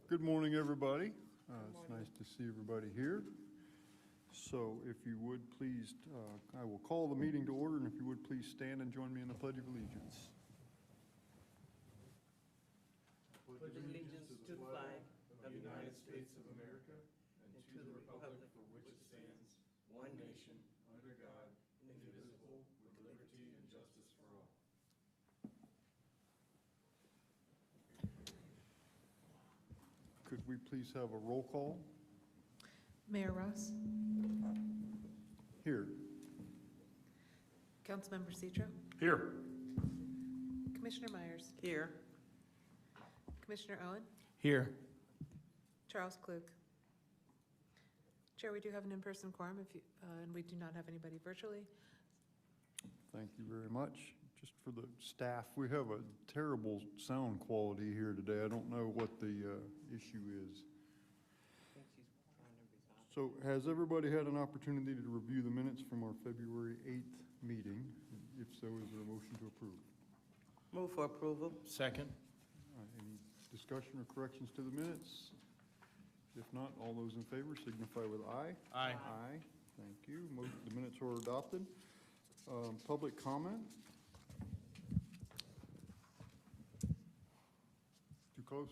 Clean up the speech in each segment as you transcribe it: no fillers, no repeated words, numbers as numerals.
Good morning, everybody. It's nice to see everybody here. So if you would please, I will call the meeting to order, and if you would please stand and join me in the Pledge of Allegiance. Pledge allegiance to the flag of the United States of America and to the republic for which it stands, one nation, under God, indivisible, with liberty and justice for all. Could we please have a roll call? Mayor Ross, Here. Councilmember Citro, Here. Commissioner Myers, Here. Commissioner Owen, Here. Charles Klug. Chair, we do have an in-person quorum, and we do not have anybody virtually. Thank you very much. Just for the staff, we have a terrible sound quality here today. I don't know what the issue is. So has everybody had an opportunity to review the minutes from our February 8th meeting? If so, is there a motion to approve? Move for approval. Second. Any discussion or corrections to the minutes? If not, all those in favor signify with aye. Aye. Aye. Thank you. The minutes are adopted. Public comment? Too close?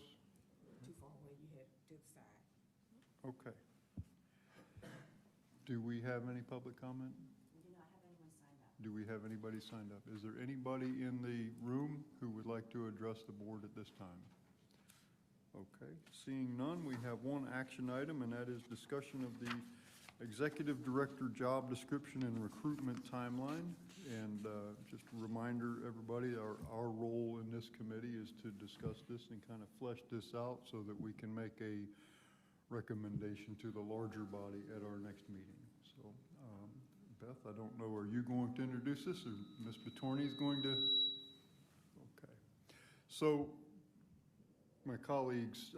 Too far away, you had to the side. Okay. Do we have any public comment? We do not have anyone signed up. Do we have anybody signed up? Is there anybody in the room who would like to address the board at this time? Okay, seeing none, we have one action item, and that is discussion of the executive director job description and recruitment timeline. And just a reminder, everybody, our role in this committee is to discuss this and kind of flesh this out so that we can make a recommendation to the larger body at our next meeting. So, Beth, I don't know, are you going to introduce this, or Ms. Betourney is going to? Okay. So, my colleagues,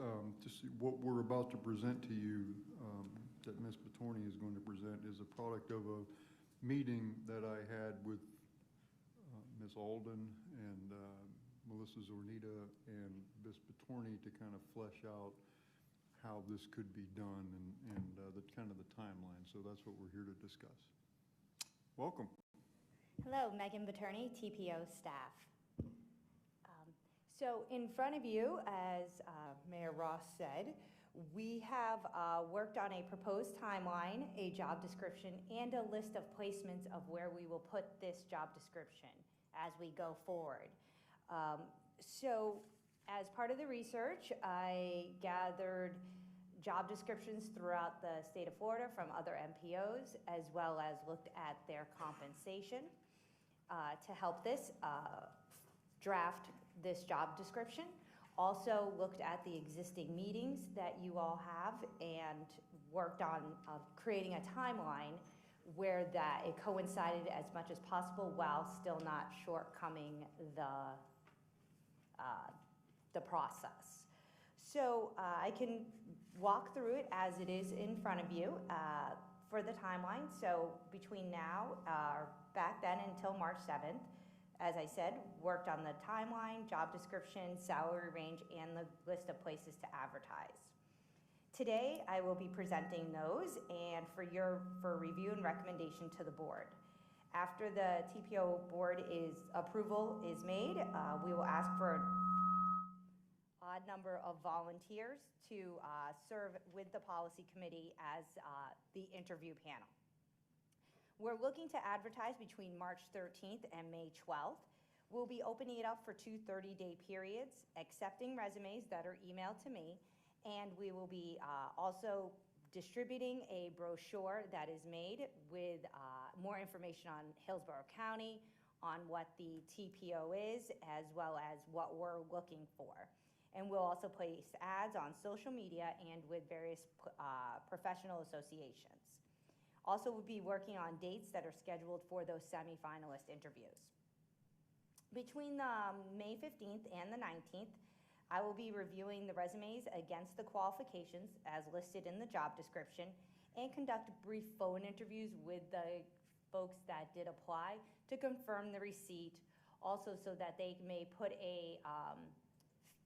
what we're about to present to you, that Ms. Betourney is going to present, is a product of a meeting that I had with Ms. Alden and Melissa Zornitta and Ms. Betourney to kind of flesh out how this could be done and the kind of the timeline. So that's what we're here to discuss. Welcome. Hello, Meghan Betourney, TPO Staff. So in front of you, as Mayor Ross said, we have worked on a proposed timeline, a job description, and a list of placements of where we will put this job description as we go forward. So as part of the research, I gathered job descriptions throughout the state of Florida from other MPOs, as well as looked at their compensation to help this draft this job description. Also looked at the existing meetings that you all have and worked on creating a timeline where that it coincided as much as possible while still not shortcoming the process. So I can walk through it as it is in front of you for the timeline. So between now, back then until March 7th, as I said, worked on the timeline, job description, salary range, and the list of places to advertise. Today, I will be presenting those and for review and recommendation to the board. After the TPO board approval is made, we will ask for an odd number of volunteers to serve with the policy committee as the interview panel. We're looking to advertise between March 13th and May 12th. We'll be opening it up for 2 30-day periods, accepting resumes that are emailed to me, and we will be also distributing a brochure that is made with more information on Hillsborough County, on what the TPO is, as well as what we're looking for. And we'll also place ads on social media and with various professional associations. Also, we'll be working on dates that are scheduled for those semi-finalist interviews. Between May 15th and the 19th, I will be reviewing the resumes against the qualifications as listed in the job description and conduct brief phone interviews with the folks that did apply to confirm the receipt, also so that they may put a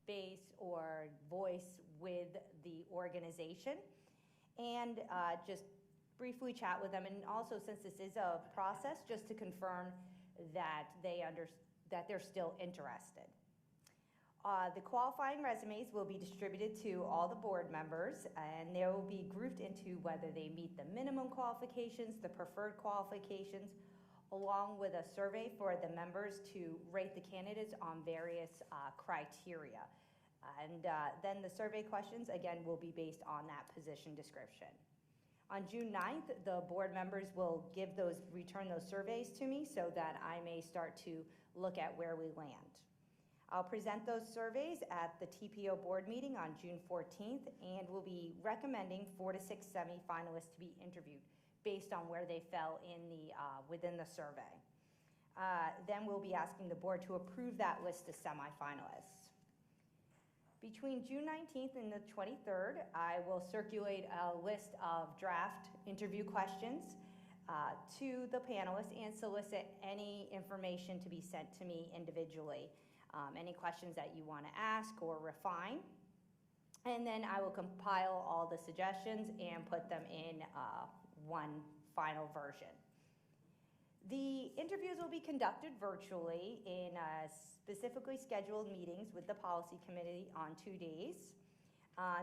face or voice with the organization, and just briefly chat with them. And also, since this is a process, just to confirm that that they're still interested. The qualifying resumes will be distributed to all the board members, and they will be grouped into whether they meet the minimum qualifications, the preferred qualifications, along with a survey for the members to rate the candidates on various criteria. And then the survey questions, again, will be based on that position description. On June 9th, the board members will return those surveys to me so that I may start to look at where we land. I'll present those surveys at the TPO board meeting on June 14th, and we'll be recommending 4 to 6 semi-finalists to be interviewed based on where they fell within the survey. Then we'll be asking the board to approve that list of semi-finalists. Between June 19th and the 23rd, I will circulate a list of draft interview questions to the panelists and solicit any information to be sent to me individually. Any questions that you want to ask or refine. And then I will compile all the suggestions and put them in one final version. The interviews will be conducted virtually in specifically scheduled meetings with the policy committee on 2 days.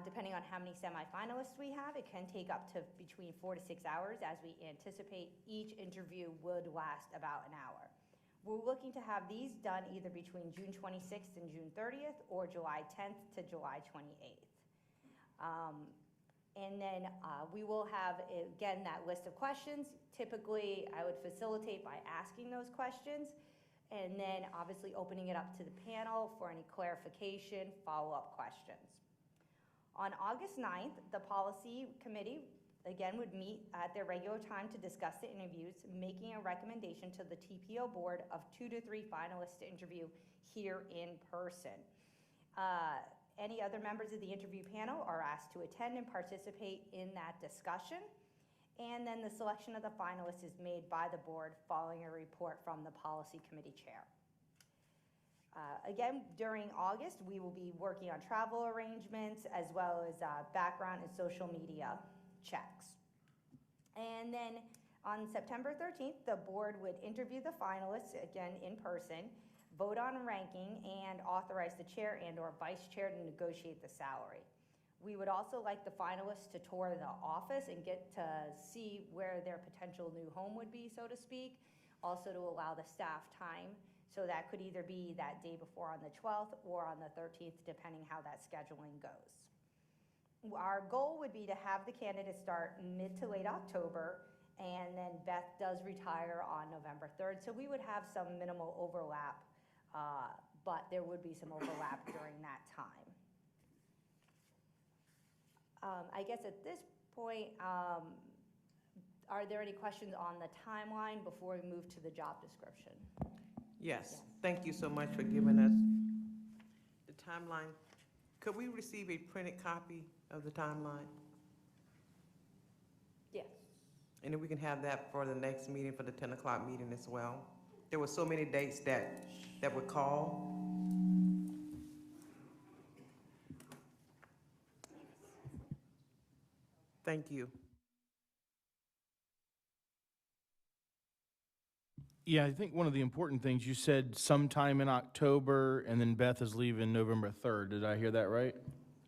Depending on how many semifinalists we have, it can take up to between 4 to 6 hours, as we anticipate each interview would last about an hour. We're looking to have these done either between June 26th and June 30th or July 10th to July 28th. And then we will have, again, that list of questions. Typically, I would facilitate by asking those questions and then obviously opening it up to the panel for any clarification, follow-up questions. On August 9th, the policy committee again would meet at their regular time to discuss the interviews, making a recommendation to the TPO board of 2 to 3 finalists to interview here in person. Any other members of the interview panel are asked to attend and participate in that discussion. And then the selection of the finalists is made by the board following a report from the policy committee chair. Again, during August, we will be working on travel arrangements as well as background and social media checks. And then on September 13th, the board would interview the finalists, again in person, vote on ranking, and authorize the chair and or vice chair to negotiate the salary. We would also like the finalists to tour the office and get to see where their potential new home would be, so to speak, also to allow the staff time. So that could either be that day before on the 12th or on the 13th, depending how that scheduling goes. Our goal would be to have the candidates start mid to late October, and then Beth does retire on November 3rd. So we would have some minimal overlap, but there would be some overlap during that time. I guess at this point, are there any questions on the timeline before we move to the job description? Yes, thank you so much for giving us the timeline. Could we receive a printed copy of the timeline? Yes. And then we can have that for the next meeting, for the 10 o'clock meeting as well. There were so many dates that would call. Thank you. Yeah, I think one of the important things, you said sometime in October, and then Beth is leaving November 3rd. Did I hear that right?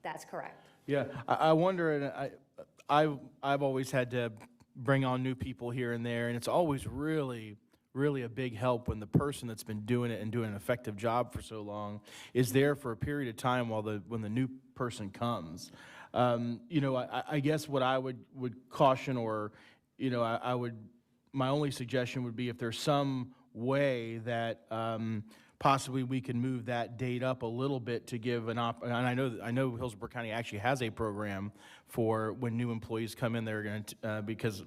That's correct. Yeah, I wonder, and I've always had to bring on new people here and there, and it's always really a big help when the person that's been doing it and doing an effective job for so long is there for a period of time when the new person comes. You know, I guess what I would caution, or, you know, my only suggestion would be if there's some way that possibly we can move that date up a little bit to give and I know Hillsborough County actually has a program for when new employees come in, they're going to, because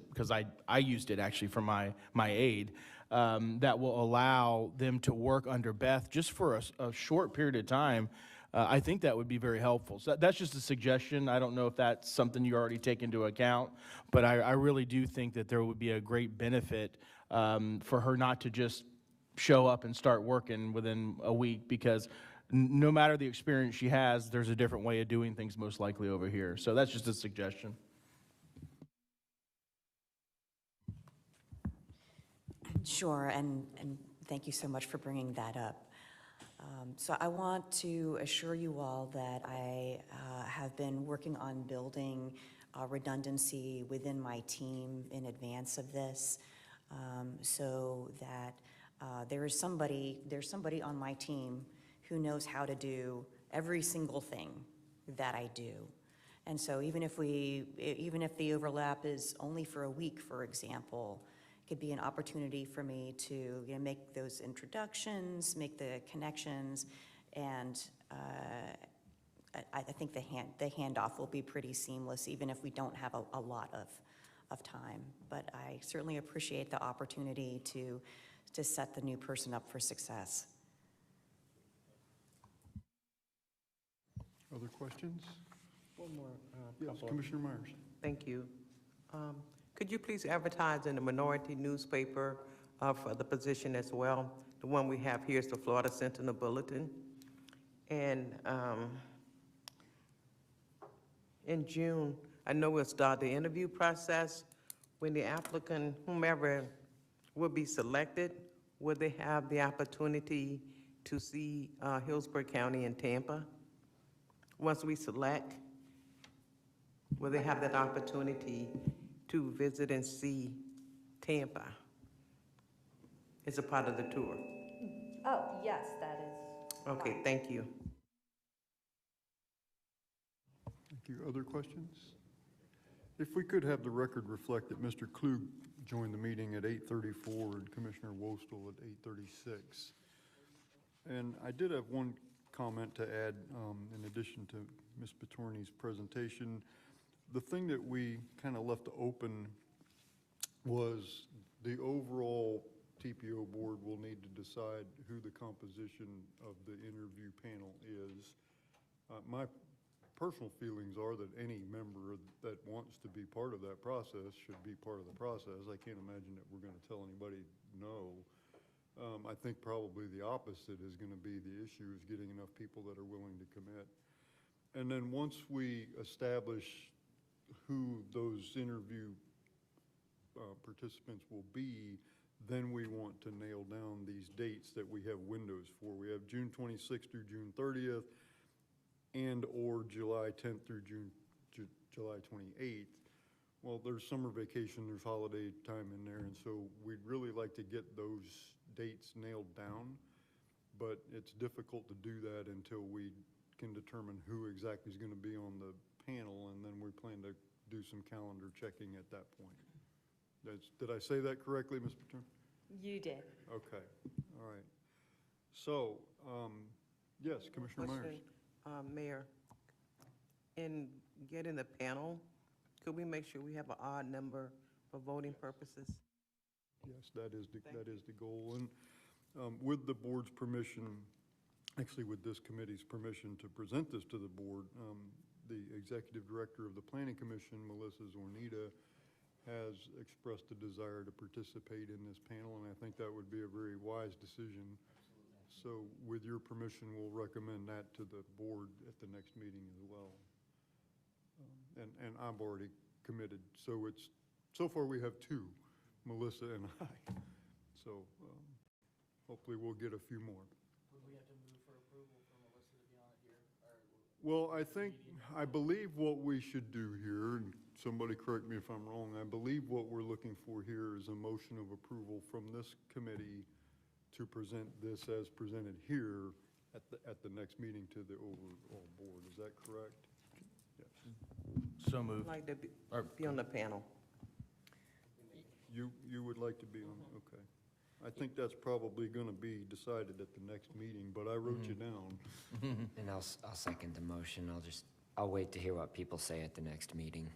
I used it actually for my aide, that will allow them to work under Beth just for a short period of time. I think that would be very helpful. So that's just a suggestion. I don't know if that's something you already take into account, but I really do think that there would be a great benefit for her not to just show up and start working within a week, because no matter the experience she has, there's a different way of doing things most likely over here. So that's just a suggestion. Sure, and thank you so much for bringing that up. So I want to assure you all that I have been working on building redundancy within my team in advance of this, so that there's somebody on my team who knows how to do every single thing that I do. And so even if the overlap is only for a week, for example, it could be an opportunity for me to make those introductions, make the connections, and I think the handoff will be pretty seamless, even if we don't have a lot of time. But I certainly appreciate the opportunity to set the new person up for success. Other questions? One more. Yes, couple. Commissioner Myers. Thank you. Could you please advertise in the minority newspaper for the position as well? The one we have here is the Florida Sentinel Bulletin. And in June, I know we'll start the interview process. When the applicant, whomever will be selected, will they have the opportunity to see Hillsborough County and Tampa? Once we select, will they have that opportunity to visit and see Tampa? It's a part of the tour. Oh, yes, that is. Okay, fine. thank you. Thank you. Other questions? If we could have the record reflect that Mr. Klug joined the meeting at 8:34 and Commissioner Wostel at 8:36. And I did have one comment to add in addition to Ms. Betourney's presentation. The thing that we kind of left open was the overall TPO board will need to decide who the composition of the interview panel is. My personal feelings are that any member that wants to be part of that process should be part of the process. I can't imagine that we're going to tell anybody no. I think probably the opposite is going to be the issue, is getting enough people that are willing to commit. And then once we establish who those interview participants will be, then we want to nail down these dates that we have windows for. We have June 26th through June 30th and or July 10th through July 28th. Well, there's summer vacation, there's holiday time in there, and so we'd really like to get those dates nailed down, but it's difficult to do that until we can determine who exactly is going to be on the panel, and then we plan to do some calendar checking at that point. Did I say that correctly, Ms. Betourney? You did. Okay, all right. So, yes, Commissioner Myers. Question, Mayor, in getting the panel, could we make sure we have an odd number for voting purposes? Yes, that is the goal. And with the board's permission, actually with this committee's permission to present this to the board, the executive director of the Planning Commission, Melissa Zornitta, has expressed a desire to participate in this panel, and I think that would be a very wise decision. So with your permission, we'll recommend that to the board at the next meeting as well. And I've already committed. So far we have two, Melissa and I. So hopefully we'll get a few more. Would we have to move for approval for Melissa to be on it here? Well, I believe what we should do here, and somebody correct me if I'm wrong, I believe what we're looking for here is a motion of approval from this committee to present this as presented here at the next meeting to the overall board. Is that correct? Yes. So moved. I'd like to be on the panel. You would like to be on, okay. I think that's probably going to be decided at the next meeting, but I wrote you down. And I'll second the motion. I'll wait to hear what people say at the next meeting.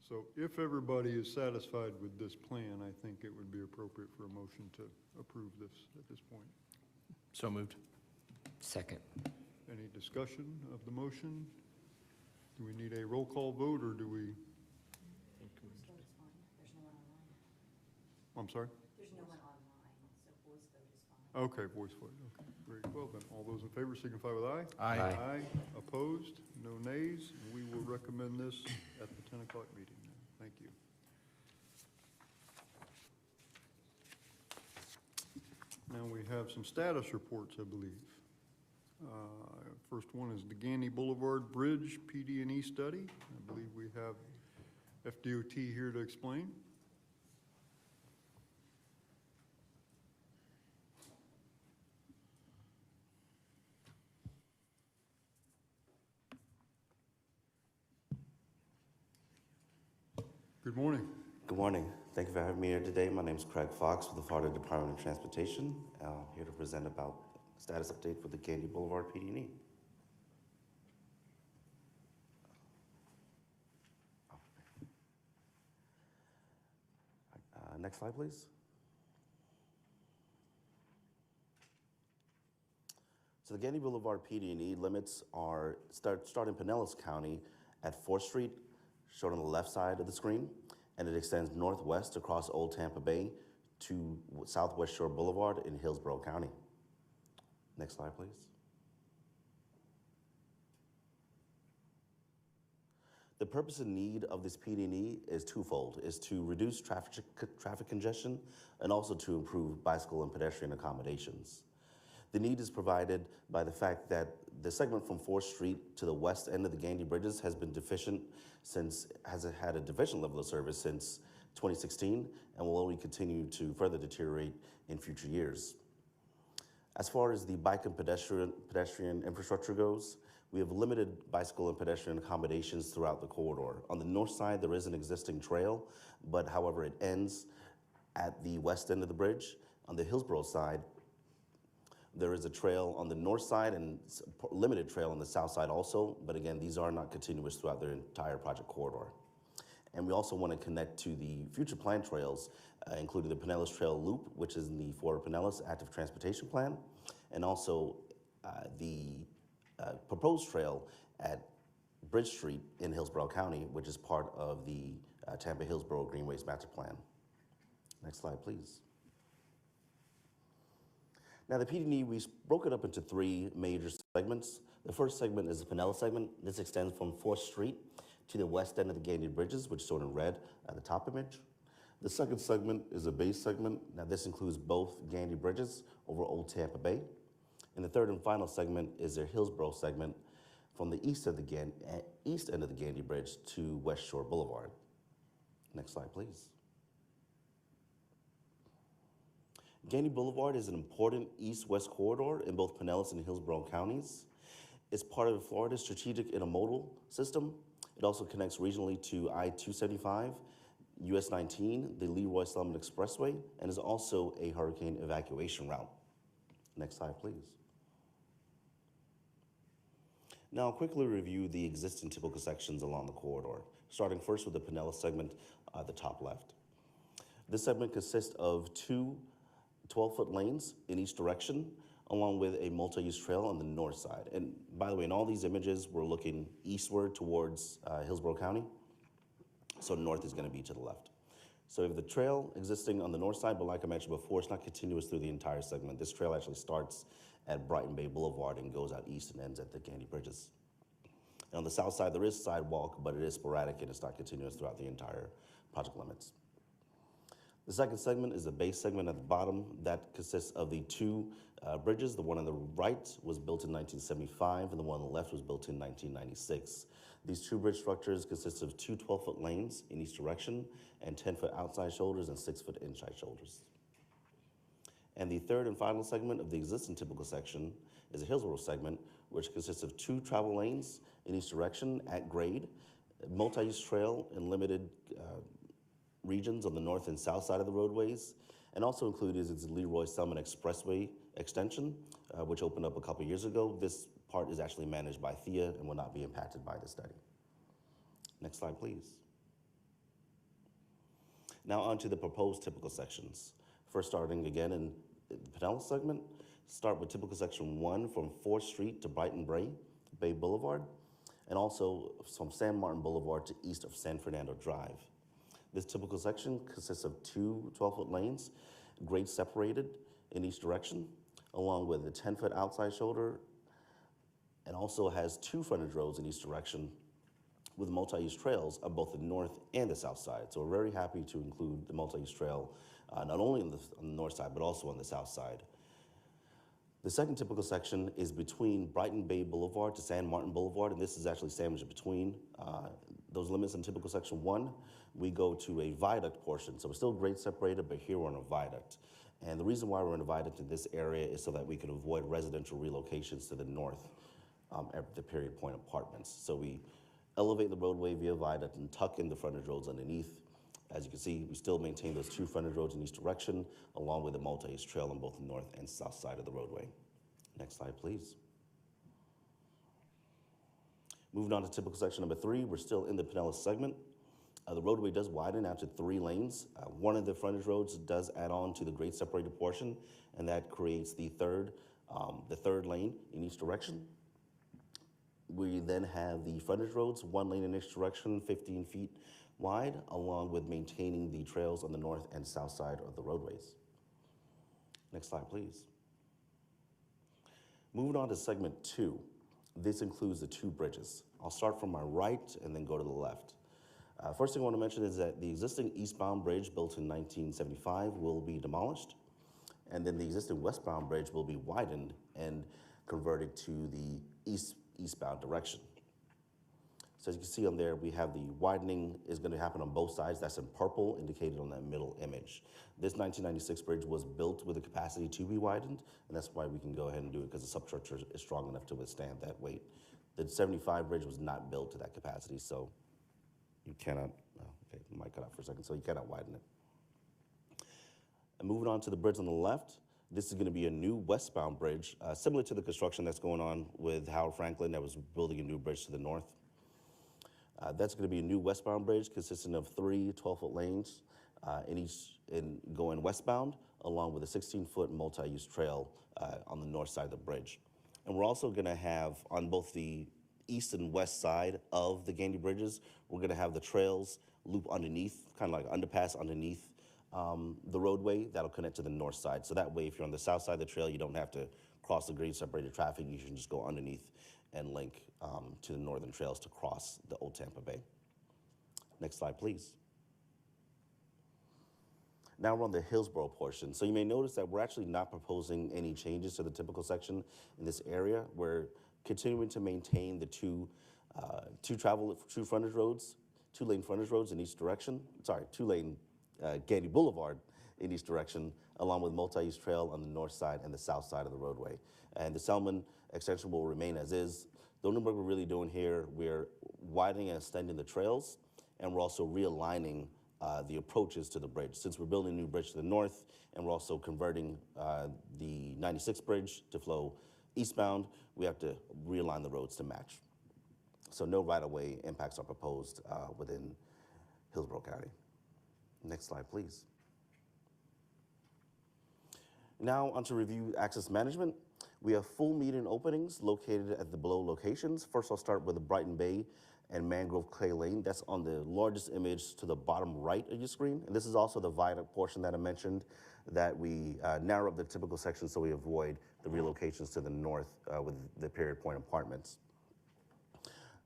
So if everybody is satisfied with this plan, I think it would be appropriate for a motion to approve this at this point. So moved. Second. Any discussion of the motion? Do we need a roll call vote, or do we? Voice vote is fine. There's no one online. I'm sorry? There's no one online, so voice vote is fine. Okay, voice vote, okay, very well then. All those in favor signify with aye. Aye. Aye. Aye, opposed, no nays, and we will recommend this at the 10 o'clock meeting. Thank you. Now we have some status reports, I believe. First one is the Gandy Boulevard Bridge PD&E study. I believe we have FDOT here to explain. Good morning. Good morning. Thank you for having me here today. My name is Craig Fox with the Florida Department of Transportation. I'm here to present about status update for the Gandy Boulevard PD&E. Next slide, please. So the Gandy Boulevard PD&E limits are start in Pinellas County at 4th Street, shown on the left side of the screen, and it extends northwest across Old Tampa Bay to Southwest Shore Boulevard in Hillsborough County. Next slide, please. The purpose and need of this PD&E is twofold, is to reduce traffic congestion and also to improve bicycle and pedestrian accommodations. The need is provided by the fact that the segment from 4th Street to the west end of the Gandy bridges has been deficient has had a deficient level of service since 2016 and will only continue to further deteriorate in future years. As far as the bike and pedestrian infrastructure goes, we have limited bicycle and pedestrian accommodations throughout the corridor. On the north side, there is an existing trail, but however, it ends at the west end of the bridge. On the Hillsborough side, there is a trail on the north side and limited trail on the south side also, but again, these are not continuous throughout their entire project corridor. And we also want to connect to the future plan trails, including the Pinellas Trail Loop, which is in the Florida Pinellas Active Transportation Plan, and also the proposed trail at Bridge Street in Hillsborough County, which is part of the Tampa Hillsborough Greenways Master Plan. Next slide, please. Now the PD&E, we broke it up into 3 major segments. The first segment is the Pinellas segment. This extends from 4th Street to the west end of the Gandy bridges, which is shown in red at the top image. The second segment is a base segment. Now this includes both Gandy bridges over Old Tampa Bay. And the third and final segment is their Hillsborough segment from the east end of the Gandy Bridge to West Shore Boulevard. Next slide, please. Gandy Boulevard is an important east-west corridor in both Pinellas and Hillsborough counties. It's part of Florida's strategic intermodal system. It also connects regionally to I-275, US 19, the Leroy Selman Expressway, and is also a hurricane evacuation route. Next slide, please. Now I'll quickly review the existing typical sections along the corridor, starting first with the Pinellas segment at the top left. This segment consists of 2 12-foot lanes in each direction, along with a multi-use trail on the north side. And by the way, in all these images, we're looking eastward towards Hillsborough County, so north is going to be to the left. So we have the trail existing on the north side, but like I mentioned before, it's not continuous through the entire segment. This trail actually starts at Brighton Bay Boulevard and goes out east and ends at the Gandy Bridges. And on the south side, there is sidewalk, but it is sporadic and it's not continuous throughout the entire project limits. The second segment is the base segment at the bottom. That consists of the 2 bridges. The one on the right was built in 1975, and the one on the left was built in 1996. These 2 bridge structures consist of 2 12-foot lanes in each direction and 10-foot outside shoulders and 6-foot inside shoulders. And the third and final segment of the existing typical section is a Hillsborough segment, which consists of 2 travel lanes in each direction at grade, multi-use trail and limited regions on the north and south side of the roadways, and also included is the Leroy Selman Expressway extension, which opened up a couple years ago. This part is actually managed by THEA and will not be impacted by the study. Next slide, please. Now on to the proposed typical sections. First, starting again in the Pinellas segment, start with typical section 1 from 4th Street to Brighton Bay Boulevard, and also from San Martin Boulevard to east of San Fernando Drive. This typical section consists of 2 12-foot lanes, grade separated in each direction, along with a 10-foot outside shoulder, and also has 2 frontage roads in each direction with multi-use trails on both the north and the south side. So we're very happy to include the multi-use trail not only on the north side, but also on the south side. The second typical section is between Brighton Bay Boulevard to San Martin Boulevard, and this is actually sandwiched between those limits in typical section 1. We go to a viaduct portion, so we're still grade separated, but here we're on a viaduct. And the reason why we're in a viaduct in this area is so that we can avoid residential relocations to the north at the period point apartments. So we elevate the roadway via viaduct and tuck in the frontage roads underneath. As you can see, we still maintain those 2 frontage roads in each direction, along with a multi-use trail on both the north and south side of the roadway. Next slide, please. Moving on to typical section number 3, we're still in the Pinellas segment. The roadway does widen out to 3 lanes. One of the frontage roads does add on to the grade separated portion, and that creates the third lane in each direction. We then have the frontage roads, 1 lane in each direction, 15 feet wide, along with maintaining the trails on the north and south side of the roadways. Next slide, please. Moving on to segment 2. This includes the 2 bridges. I'll start from my right and then go to the left. First thing I want to mention is that the existing eastbound bridge built in 1975 will be demolished, and then the existing westbound bridge will be widened and converted to the eastbound direction. So as you can see on there, we have the widening is going to happen on both sides. That's in purple, indicated on that middle image. This 1996 bridge was built with the capacity to be widened, and that's why we can go ahead and do it, because the substructure is strong enough to withstand that weight. The 75 bridge was not built to that capacity, so you cannot, okay, the mic cut out for a second, so you cannot widen it. And moving on to the bridge on the left, this is going to be a new westbound bridge, similar to the construction that's going on with Howard Franklin that was building a new bridge to the north. That's going to be a new westbound bridge consisting of 3 12-foot lanes going westbound, along with a 16-foot multi-use trail on the north side of the bridge. And we're also going to have, on both the east and west side of the Gandy bridges, we're going to have the trails loop underneath, kind of like underpass underneath the roadway that'll connect to the north side. So that way, if you're on the south side of the trail, you don't have to cross the grade separated traffic. You can just go underneath and link to the northern trails to cross the Old Tampa Bay. Next slide, please. Now we're on the Hillsborough portion. So you may notice that we're actually not proposing any changes to the typical section in this area. We're continuing to maintain the two frontage roads, 2-lane frontage roads in each direction. Sorry, 2-lane Gandy Boulevard in each direction, along with multi-use trail on the north side and the south side of the roadway. And the Selman extension will remain as is. The only work we're really doing here, we're widening and extending the trails, and we're also realigning the approaches to the bridge. Since we're building a new bridge to the north, and we're also converting the 96 bridge to flow eastbound, we have to realign the roads to match. So no right-of-way impacts are proposed within Hillsborough County. Next slide, please. Now onto review access management. We have full median openings located at the below locations. First, I'll start with the Brighton Bay and Mangrove Clay Lane. That's on the largest image to the bottom right of your screen. And this is also the viaduct portion that I mentioned, that we narrow up the typical section so we avoid the relocations to the north with the period point apartments.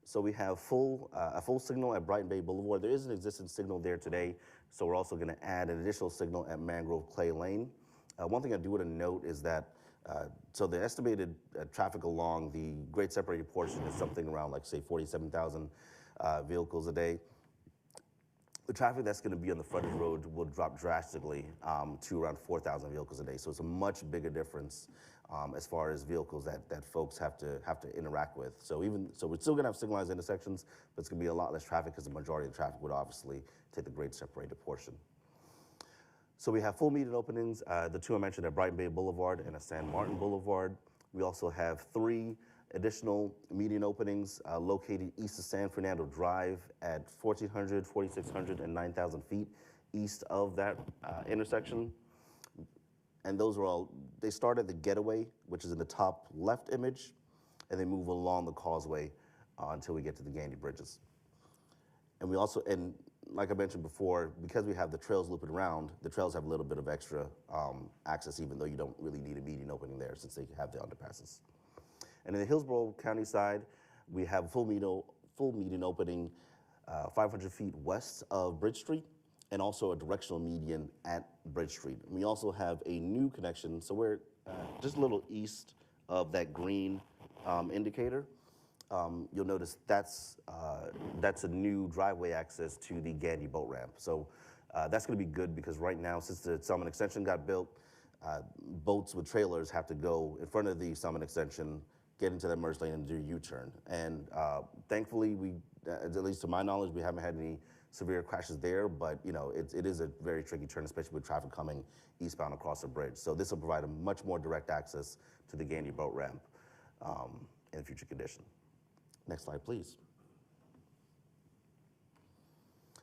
So we have a full signal at Brighton Bay Boulevard. There is an existing signal there today, so we're also going to add an additional signal at Mangrove Clay Lane. One thing I do want to note is that so the estimated traffic along the grade separated portion is something around, like, say, 47,000 vehicles a day. The traffic that's going to be on the frontage road will drop drastically to around 4,000 vehicles a day. So it's a much bigger difference as far as vehicles that folks have to interact with. So we're still going to have signalized intersections, but it's going to be a lot less traffic because the majority of the traffic would obviously take the grade separated portion. So we have full median openings, the 2 I mentioned at Brighton Bay Boulevard and at San Martin Boulevard. We also have 3 additional median openings located east of San Fernando Drive at 1,400, 4,600, and 9,000 feet east of that intersection. And those are all, they start at the Getaway, which is in the top left image, and they move along the causeway until we get to the Gandy bridges. And we also, and like I mentioned before, because we have the trails looping around, the trails have a little bit of extra access, even though you don't really need a median opening there since they have the underpasses. And in the Hillsborough County side, we have full median opening 500 feet west of Bridge Street, and also a directional median at Bridge Street. We also have a new connection, so we're just a little east of that green indicator. You'll notice that's a new driveway access to the Gandy boat ramp. So that's going to be good because right now, since the Summit Extension got built, boats with trailers have to go in front of the Summit Extension, get into that merge lane and do a U-turn. And thankfully, at least to my knowledge, we haven't had any severe crashes there, but you know, it is a very tricky turn, especially with traffic coming eastbound across the bridge. So this will provide a much more direct access to the Gandy boat ramp in future condition. Next slide, please.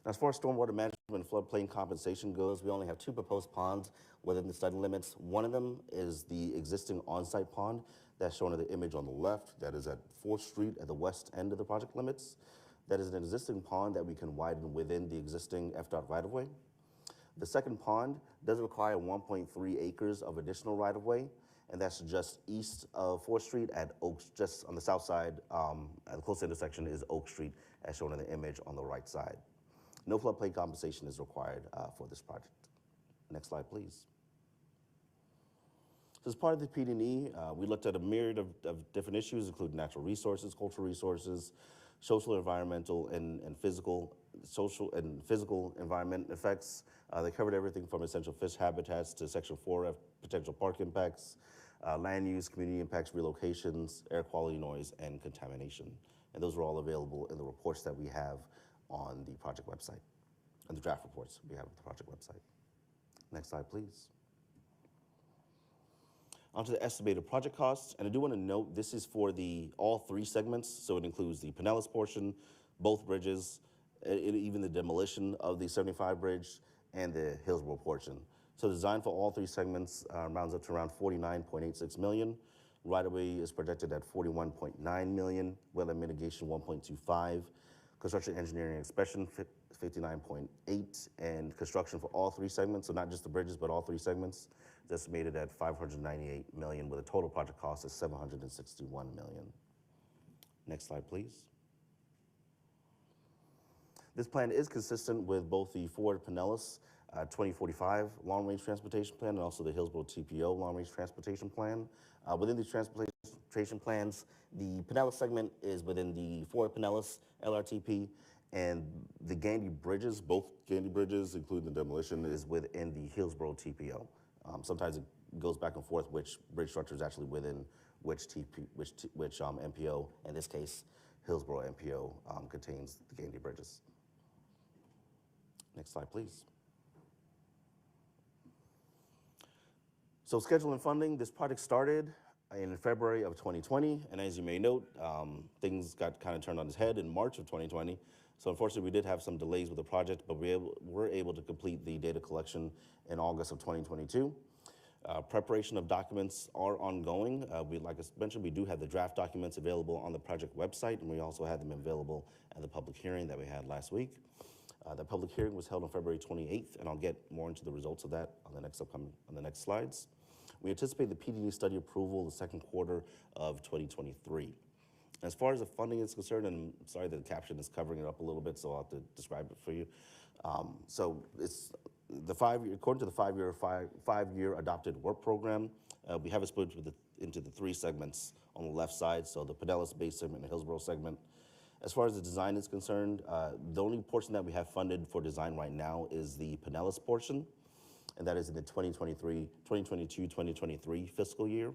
Now, as far as stormwater management and floodplain compensation goes, we only have 2 proposed ponds within the study limits. One of them is the existing on-site pond that's shown in the image on the left. That is at 4th Street at the west end of the project limits. That is an existing pond that we can widen within the existing FDOT right-of-way. The second pond does require 1.3 acres of additional right-of-way, and that's just east of 4th Street at Oaks, just on the south side, at the close intersection is Oak Street, as shown in the image on the right side. No floodplain compensation is required for this project. Next slide, please. So as part of the PD&E, we looked at a myriad of different issues, including natural resources, cultural resources, social, environmental, and physical environment effects. They covered everything from essential fish habitats to Section 4F potential park impacts, land use, community impacts, relocations, air quality, noise, and contamination. And those are all available in the reports that we have on the project website, and the draft reports we have on the project website. Next slide, please. Onto the estimated project costs, and I do want to note this is for all 3 segments, so it includes the Pinellas portion, both bridges, even the demolition of the 75 bridge, and the Hillsborough portion. So the design for all 3 segments rounds up to around $49.86 million. Right-of-way is projected at $41.9 million, wetland mitigation 1.25, construction engineering inspection 59.8, and construction for all 3 segments, so not just the bridges, but all 3 segments, is estimated at $598 million, with a total project cost of $761 million. Next slide, please. This plan is consistent with both the Ford Pinellas 2045 long-range transportation plan and also the Hillsborough TPO long-range transportation plan. Within these transportation plans, the Pinellas segment is within the Ford Pinellas LRTP, and the Gandy bridges, both Gandy bridges, including the demolition, is within the Hillsborough TPO. Sometimes it goes back and forth which bridge structure is actually within which MPO. In this case, Hillsborough MPO contains the Gandy bridges. Next slide, please. So schedule and funding, this project started in February of 2020, and as you may note, things got kind of turned on its head in March of 2020. So unfortunately, we did have some delays with the project, but we were able to complete the data collection in August of 2022. Preparation of documents are ongoing. Like I mentioned, we do have the draft documents available on the project website, and we also had them available at the public hearing that we had last week. The public hearing was held on February 28th, and I'll get more into the results of that on the next slides. We anticipate the PD&E study approval the second quarter of 2023. As far as the funding is concerned, and I'm sorry that the caption is covering it up a little bit, so I'll have to describe it for you. So it's according to the five-year adopted work program, we have it split into the 3 segments on the left side, so the Pinellas base segment and the Hillsborough segment. As far as the design is concerned, the only portion that we have funded for design right now is the Pinellas portion, and that is in the 2022-2023 fiscal year.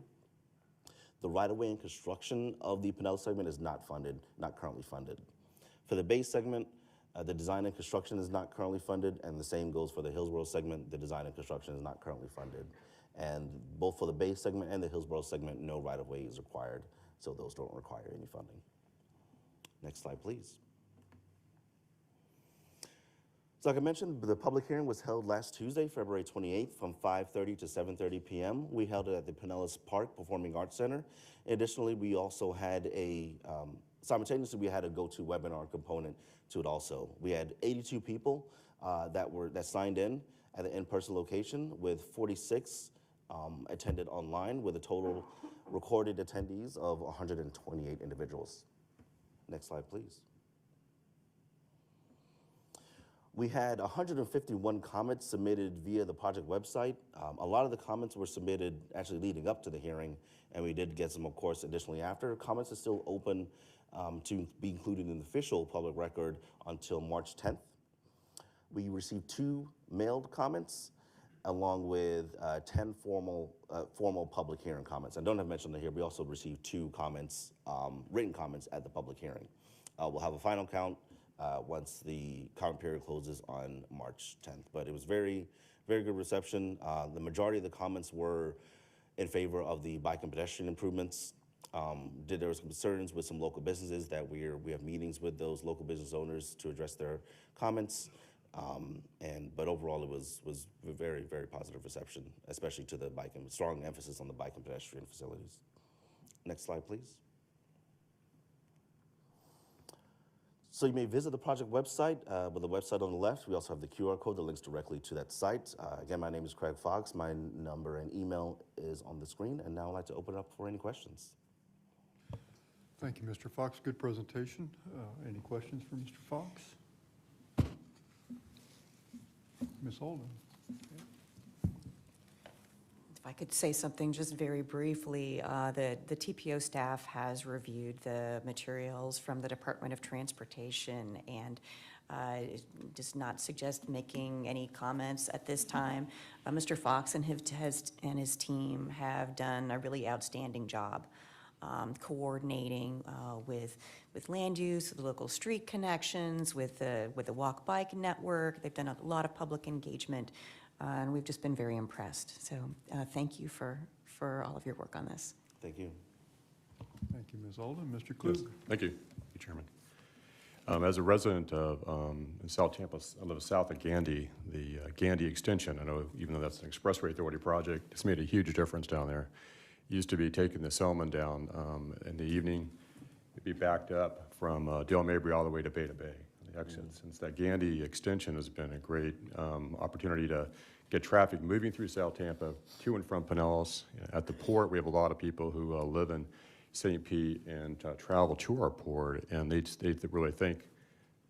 The right-of-way and construction of the Pinellas segment is not currently funded. For the base segment, the design and construction is not currently funded, and the same goes for the Hillsborough segment. The design and construction is not currently funded. And both for the base segment and the Hillsborough segment, no right-of-way is required, so those don't require any funding. Next slide, please. So like I mentioned, the public hearing was held last Tuesday, February 28th, from 5:30 to 7:30 p.m. We held it at the Pinellas Park Performing Arts Center. Additionally, we also had a simultaneously, we had a GoToWebinar component to it also. We had 82 people that signed in at the in-person location, with 46 attended online, with a total recorded attendees of 128 individuals. Next slide, please. We had 151 comments submitted via the project website. A lot of the comments were submitted actually leading up to the hearing, and we did get some, of course, additionally after. Comments are still open to be included in the official public record until March 10th. We received 2 mailed comments, along with 10 formal public hearing comments. I don't have mentioned it here, we also received 2 comments, written comments at the public hearing. We'll have a final count once the comment period closes on March 10th. But it was very, very good reception. The majority of the comments were in favor of the bike and pedestrian improvements. There was concerns with some local businesses that we have meetings with those local business owners to address their comments. But overall, it was a very, very positive reception, especially to the bike and strong emphasis on the bike and pedestrian facilities. Next slide, please. So you may visit the project website with the website on the left. We also have the QR code that links directly to that site. Again, my name is Craig Fox. My number and email is on the screen. And now I'd like to open it up for any questions. Thank you, Mr. Fox. Good presentation. Any questions for Mr. Fox? Ms. Holden. If I could say something just very briefly, the TPO staff has reviewed the materials from the Department of Transportation and does not suggest making any comments at this time. Mr. Fox and his team have done a really outstanding job coordinating with land use, the local street connections, with the walk-bike network. They've done a lot of public engagement, and we've just been very impressed. So thank you for all of your work on this. Thank you. Thank you, Ms. Holden. Mr. Klug. Yes, thank you, Mr. Chairman. As a resident of in South Tampa, I live south of Gandy, the Gandy extension, I know even though that's an expressway authority project, it's made a huge difference down there. Used to be taking the Selman down in the evening. It'd be backed up from Dale Mabry all the way to Beta Bay, the exit. Since that Gandy extension has been a great opportunity to get traffic moving through South Tampa to and from Pinellas. At the port, we have a lot of people who live in St. Pete and travel to our port, and they really thank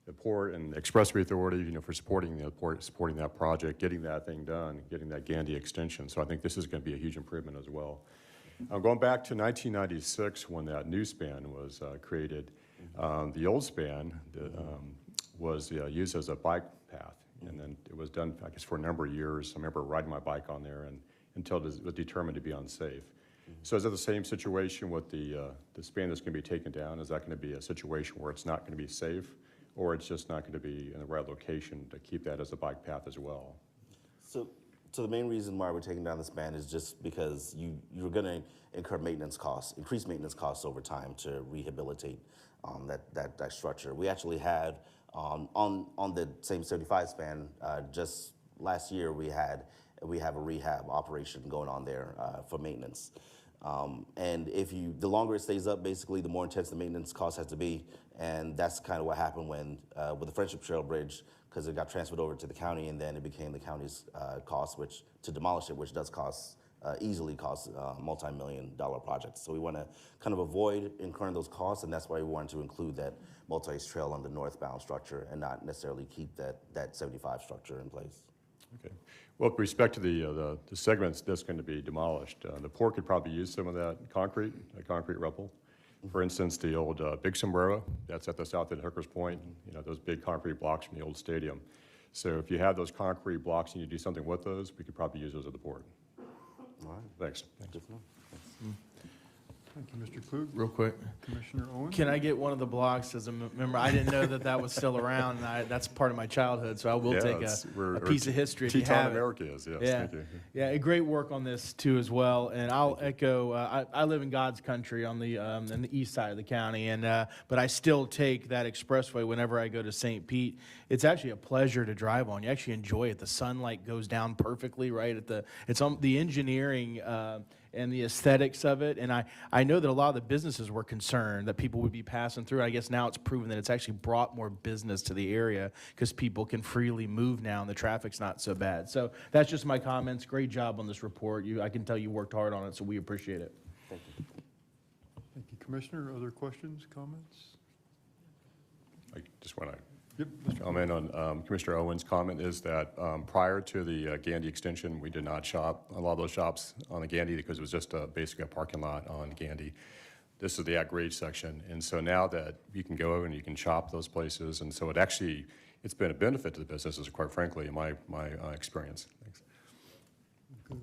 the port and Expressway Authority, for supporting the port, supporting that project, getting that thing done, getting that Gandy extension. So I think this is going to be a huge improvement as well. Going back to 1996 when that new span was created, the old span was used as a bike path, and then it was done, I guess, for a number of years. I remember riding my bike on there until it was determined to be unsafe. So is it the same situation with the span that's going to be taken down? Is that going to be a situation where it's not going to be safe, or it's just not going to be in the right location to keep that as a bike path as well? So the main reason why we're taking down the span is just because you're going to incur maintenance costs, increased maintenance costs over time to rehabilitate that structure. We actually had on the same 75 span just last year we have a rehab operation going on there for maintenance. And the longer it stays up, basically, the more intense the maintenance cost has to be, and that's kind of what happened with the Friendship Trail Bridge, because it got transferred over to the county, and then it became the county's cost, which to demolish it, which does easily cost multi-million-dollar projects. So we want to kind of avoid incurring those costs, and that's why we wanted to include that multi-use trail on the northbound structure and not necessarily keep that 75 structure in place. Okay. Well, with respect to the segments that's going to be demolished, the port could probably use some of that concrete rubble. For instance, the old Big Sombrero, that's at the south end of Hooker's Point, those big concrete blocks from the old stadium. So if you have those concrete blocks and you do something with those, we could probably use those at the port. All right. Thanks. Good to know. Thanks. Thank you, Mr. Klug. Real quick. Commissioner Owen. Can I get one of the blocks as a member? I didn't know that was still around, and that's part of my childhood, so I will take a piece of history if you have it. America is, yes. Yeah. Thank you. Yeah, great work on this too as well. And I'll echo. I live in God's country on the east side of the county, but I still take that expressway whenever I go to St. Pete. It's actually a pleasure to drive on. You actually enjoy it. The sunlight goes down perfectly right at the. It's on the engineering. and the aesthetics of it. And I know that a lot of the businesses were concerned that people would be passing through. I guess now it's proven that it's actually brought more business to the area because people can freely move now and the traffic's not so bad. So that's just my comments. Great job on this report. I can tell you worked hard on it, so we appreciate it. Thank you. Thank you, Commissioner. Other questions, comments? I just want to Yep. comment on Commissioner Owen's comment is that prior to the Gandy extension, we did not shop a lot of those shops on the Gandy because it was just basically a parking lot on Gandy. This is the at-grade section, and so now that you can go and you can shop those places, and so it's been a benefit to the businesses, quite frankly, in my experience. Thanks. Okay.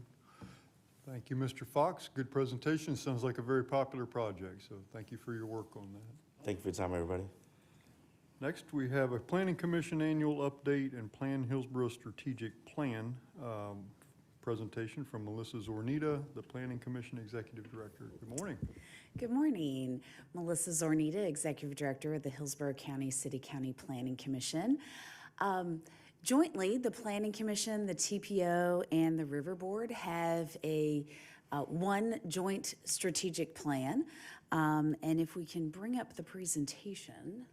Thank you, Mr. Fox. Good presentation. Sounds like a very popular project, so thank you for your work on that. Thank you for your time, everybody. Next, we have a Planning Commission Annual Update and Plan Hillsborough Strategic Plan presentation from Melissa Zornitta, the Planning Commission Executive Director. Good morning. Good morning. Melissa Zornitta, Executive Director of the Hillsborough County City-County Planning Commission. Jointly, the Planning Commission, the TPO, and the River Board have one joint strategic plan. And if we can bring up the presentation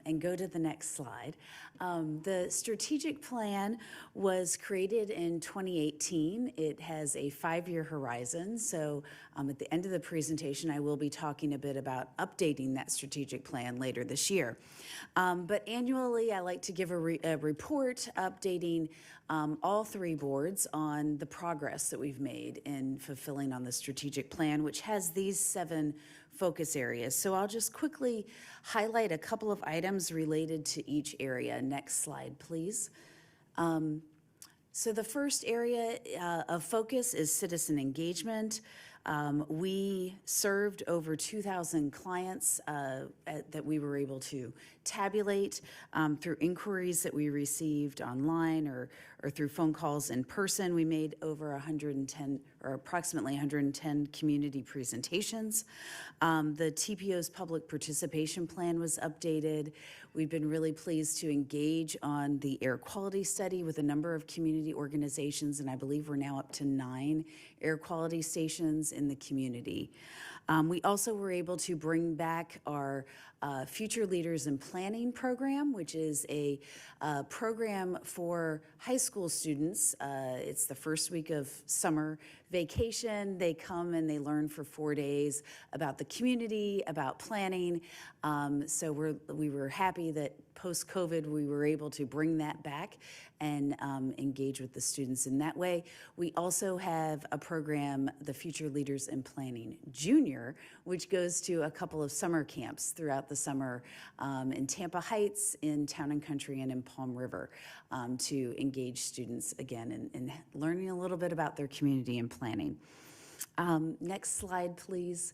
and go to the next slide. The strategic plan was created in 2018. It has a 5-year horizon. So at the end of the presentation, I will be talking a bit about updating that strategic plan later this year. But annually, I like to give a report updating all 3 boards on the progress that we've made in fulfilling on the strategic plan, which has these 7 focus areas. So I'll just quickly highlight a couple of items related to each area. Next slide, please. So the first area of focus is citizen engagement. We served over 2,000 clients that we were able to tabulate through inquiries that we received online or through phone calls in person. We made over 110 or approximately 110 community presentations. The TPO's public participation plan was updated. We've been really pleased to engage on the air quality study with a number of community organizations, and I believe we're now up to 9 air quality stations in the community. We also were able to bring back our Future Leaders in Planning program, which is a program for high school students. It's the first week of summer vacation. They come and they learn for 4 days about the community, about planning. So we were happy that post-COVID we were able to bring that back and engage with the students in that way. We also have a program, the Future Leaders in Planning Junior, which goes to a couple of summer camps throughout the summer in Tampa Heights, in Town and Country, and in Palm River to engage students again in learning a little bit about their community and planning. Next slide, please.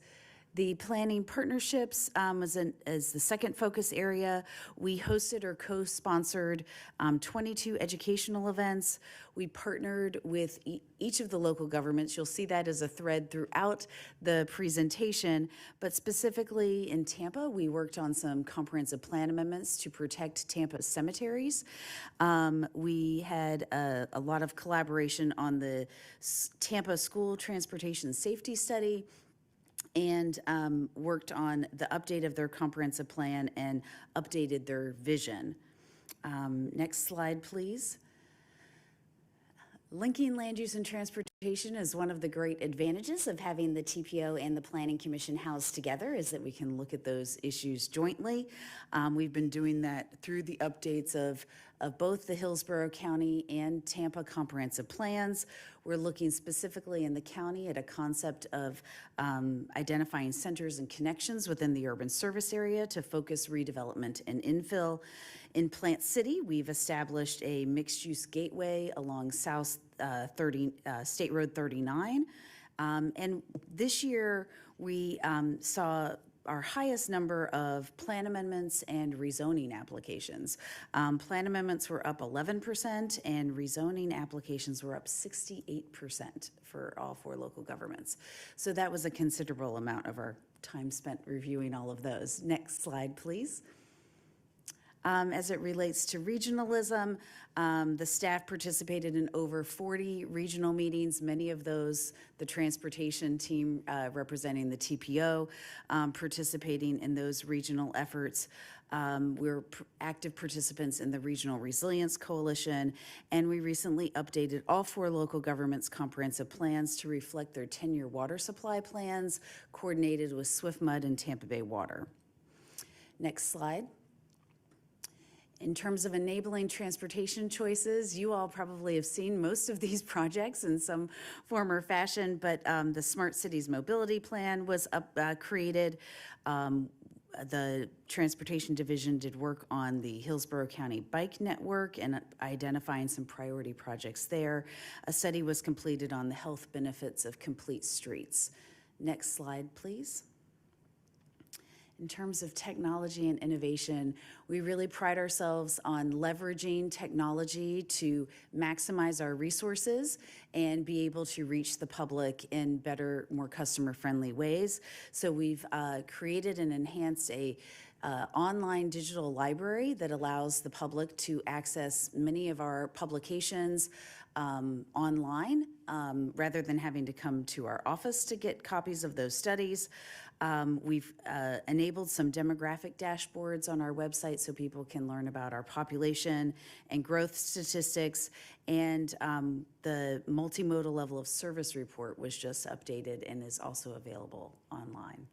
The planning partnerships is the second focus area. We hosted or co-sponsored 22 educational events. We partnered with each of the local governments. You'll see that as a thread throughout the presentation, but specifically in Tampa, we worked on some comprehensive plan amendments to protect Tampa cemeteries. We had a lot of collaboration on the Tampa School Transportation Safety Study, and worked on the update of their comprehensive plan and updated their vision. Next slide, please. Linking land use and transportation is one of the great advantages of having the TPO and the Planning Commission housed together, is that we can look at those issues jointly. We've been doing that through the updates of both the Hillsborough County and Tampa comprehensive plans. We're looking specifically in the county at a concept of identifying centers and connections within the urban service area to focus redevelopment and infill. In Plant City, we've established a mixed-use gateway along State Road 39. And this year, we saw our highest number of plan amendments and rezoning applications. Plan amendments were up 11% and rezoning applications were up 68% for all 4 local governments. So that was a considerable amount of our time spent reviewing all of those. Next slide, please. as it relates to regionalism. The staff participated in over 40 regional meetings, many of those the transportation team representing the TPO participating in those regional efforts. We're active participants in the Regional Resilience Coalition, and we recently updated all 4 local governments' comprehensive plans to reflect their 10-year water supply plans, coordinated with SwiftMud and Tampa Bay Water. Next slide. In terms of enabling transportation choices, you all probably have seen most of these projects in some form or fashion, but the Smart Cities Mobility Plan was created. The Transportation Division did work on the Hillsborough County Bike Network and identifying some priority projects there. A study was completed on the health benefits of complete streets. Next slide, please. In terms of technology and innovation, we really pride ourselves on leveraging technology to maximize our resources and be able to reach the public in better, more customer-friendly ways. So we've created and enhanced a online digital library that allows the public to access many of our publications online rather than having to come to our office to get copies of those studies. We've enabled some demographic dashboards on our website so people can learn about our population and growth statistics. And the multimodal level of service report was just updated and is also available online.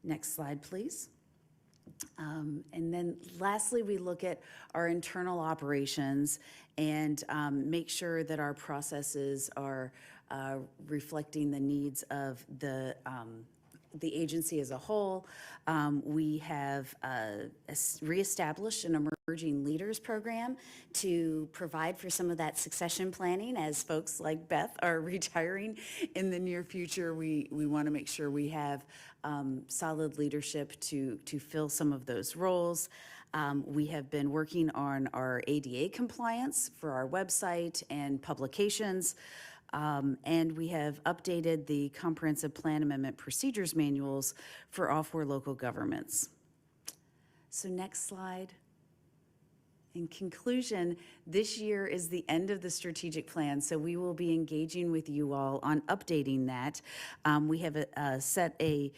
Next slide, please. And then lastly, we look at our internal operations and make sure that our processes are reflecting the needs of the agency as a whole. We have reestablished an Emerging Leaders Program to provide for some of that succession planning as folks like Beth are retiring in the near future. We want to make sure we have solid leadership to fill some of those roles. We have been working on our ADA compliance for our website and publications. And we have updated the Comprehensive Plan Amendment Procedures Manuals for all 4 local governments. So next slide. In conclusion, this year is the end of the strategic plan, so we will be engaging with you all on updating that. We have set a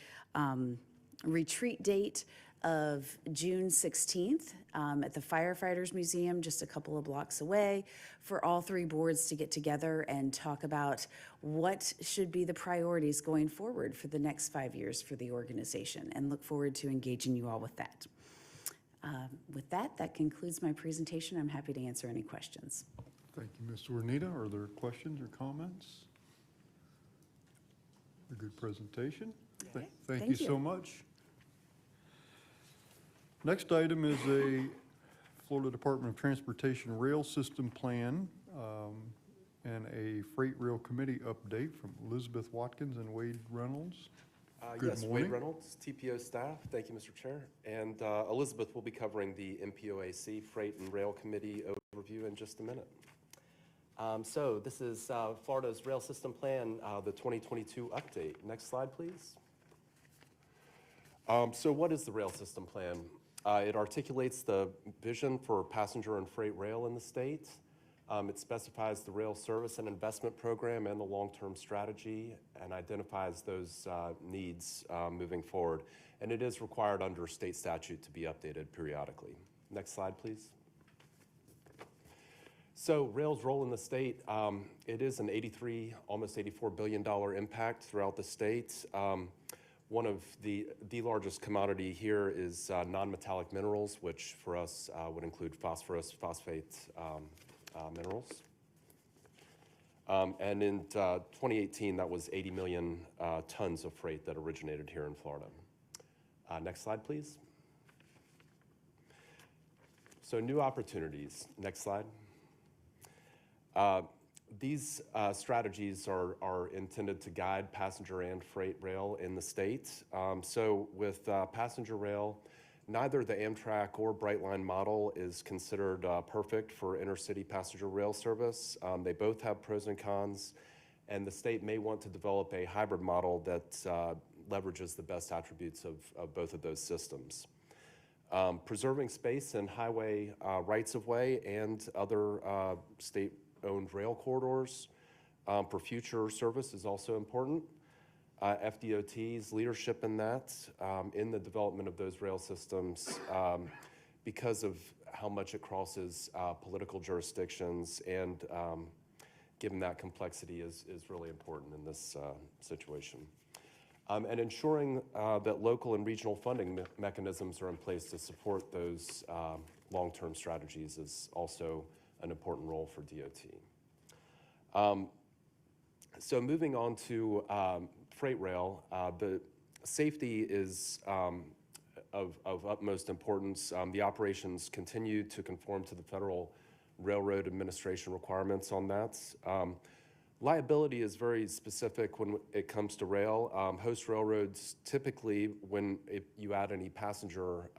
retreat date of June 16th at the Firefighters Museum, just a couple of blocks away, for all 3 boards to get together and talk about what should be the priorities going forward for the next 5 years for the organization, and look forward to engaging you all with that. With that, that concludes my presentation. I'm happy to answer any questions. Thank you, Ms. Zornitta. Are there questions or comments? A good presentation. Okay. Thank you so much. Next item is a Florida Department of Transportation Rail System Plan and a Freight Rail Committee update from Elizabeth Watkins and Wade Reynolds. Good Yes, morning. Wade Reynolds, TPO Staff. Thank you, Mr. Chair. And Elizabeth will be covering the MPOAC Freight and Rail Committee overview in just a minute. So this is Florida's Rail System Plan, the 2022 update. Next slide, please. So what is the Rail System Plan? It articulates the vision for passenger and freight rail in the state. It specifies the rail service and investment program and the long-term strategy, and identifies those needs moving forward. And it is required under state statute to be updated periodically. Next slide, please. So rail's role in the state, it is an almost $84 billion impact throughout the state. One of the largest commodity here is non-metallic minerals, which for us would include phosphorus, phosphate minerals. And in 2018, that was 80 million tons of freight that originated here in Florida. Next slide, please. So new opportunities. Next slide. These strategies are intended to guide passenger and freight rail in the state. So with passenger rail, neither the Amtrak or Brightline model is considered perfect for intercity passenger rail service. They both have pros and cons, and the state may want to develop a hybrid model that leverages the best attributes of both of those systems. preserving space and highway rights-of-way and other state-owned rail corridors for future service is also important. FDOT's leadership in that, in the development of those rail systems, because of how much it crosses political jurisdictions, and given that complexity is really important in this situation. And ensuring that local and regional funding mechanisms are in place to support those long-term strategies is also an important role for DOT. So moving on to freight rail, the safety is of utmost importance. The operations continue to conform to the Federal Railroad Administration requirements on that. Liability is very specific when it comes to rail. Host railroads typically, if you add any passenger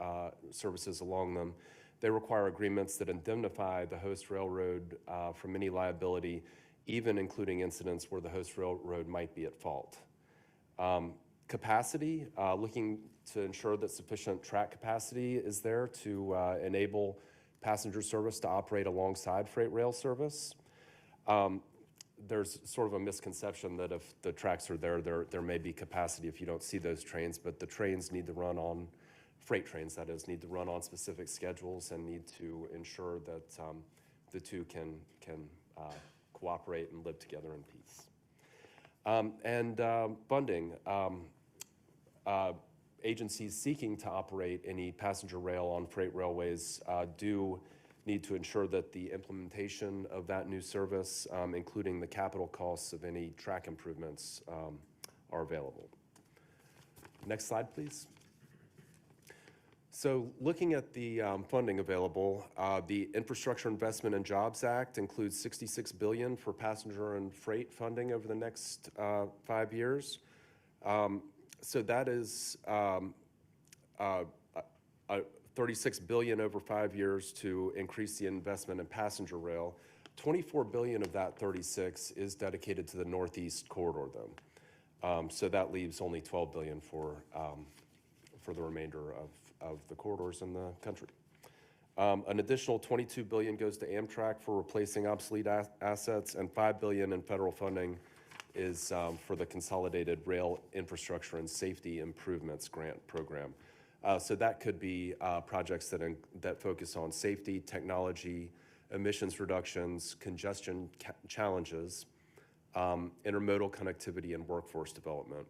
services along them, they require agreements that indemnify the host railroad from any liability, even including incidents where the host railroad might be at fault. Capacity, looking to ensure that sufficient track capacity is there to enable passenger service to operate alongside freight rail service. There's sort of a misconception that if the tracks are there may be capacity if you don't see those trains, but the trains need to run on, freight trains that is, need to run on specific schedules and need to ensure that the two can cooperate and live together in peace. Funding. Agencies seeking to operate any passenger rail on freight railways do need to ensure that the implementation of that new service, including the capital costs of any track improvements, are available. Next slide, please. So looking at the funding available, the Infrastructure Investment and Jobs Act includes $66 billion for passenger and freight funding over the next 5 years. So that is $36 billion over 5 years to increase the investment in passenger rail. $24 billion of that 36 is dedicated to the Northeast corridor, though. So that leaves only $12 billion for the remainder of the corridors in the country. An additional $22 billion goes to Amtrak for replacing obsolete assets, and $5 billion in federal funding is for the Consolidated Rail Infrastructure and Safety Improvements Grant Program. So that could be projects that focus on safety, technology, emissions reductions, congestion challenges, intermodal connectivity, and workforce development.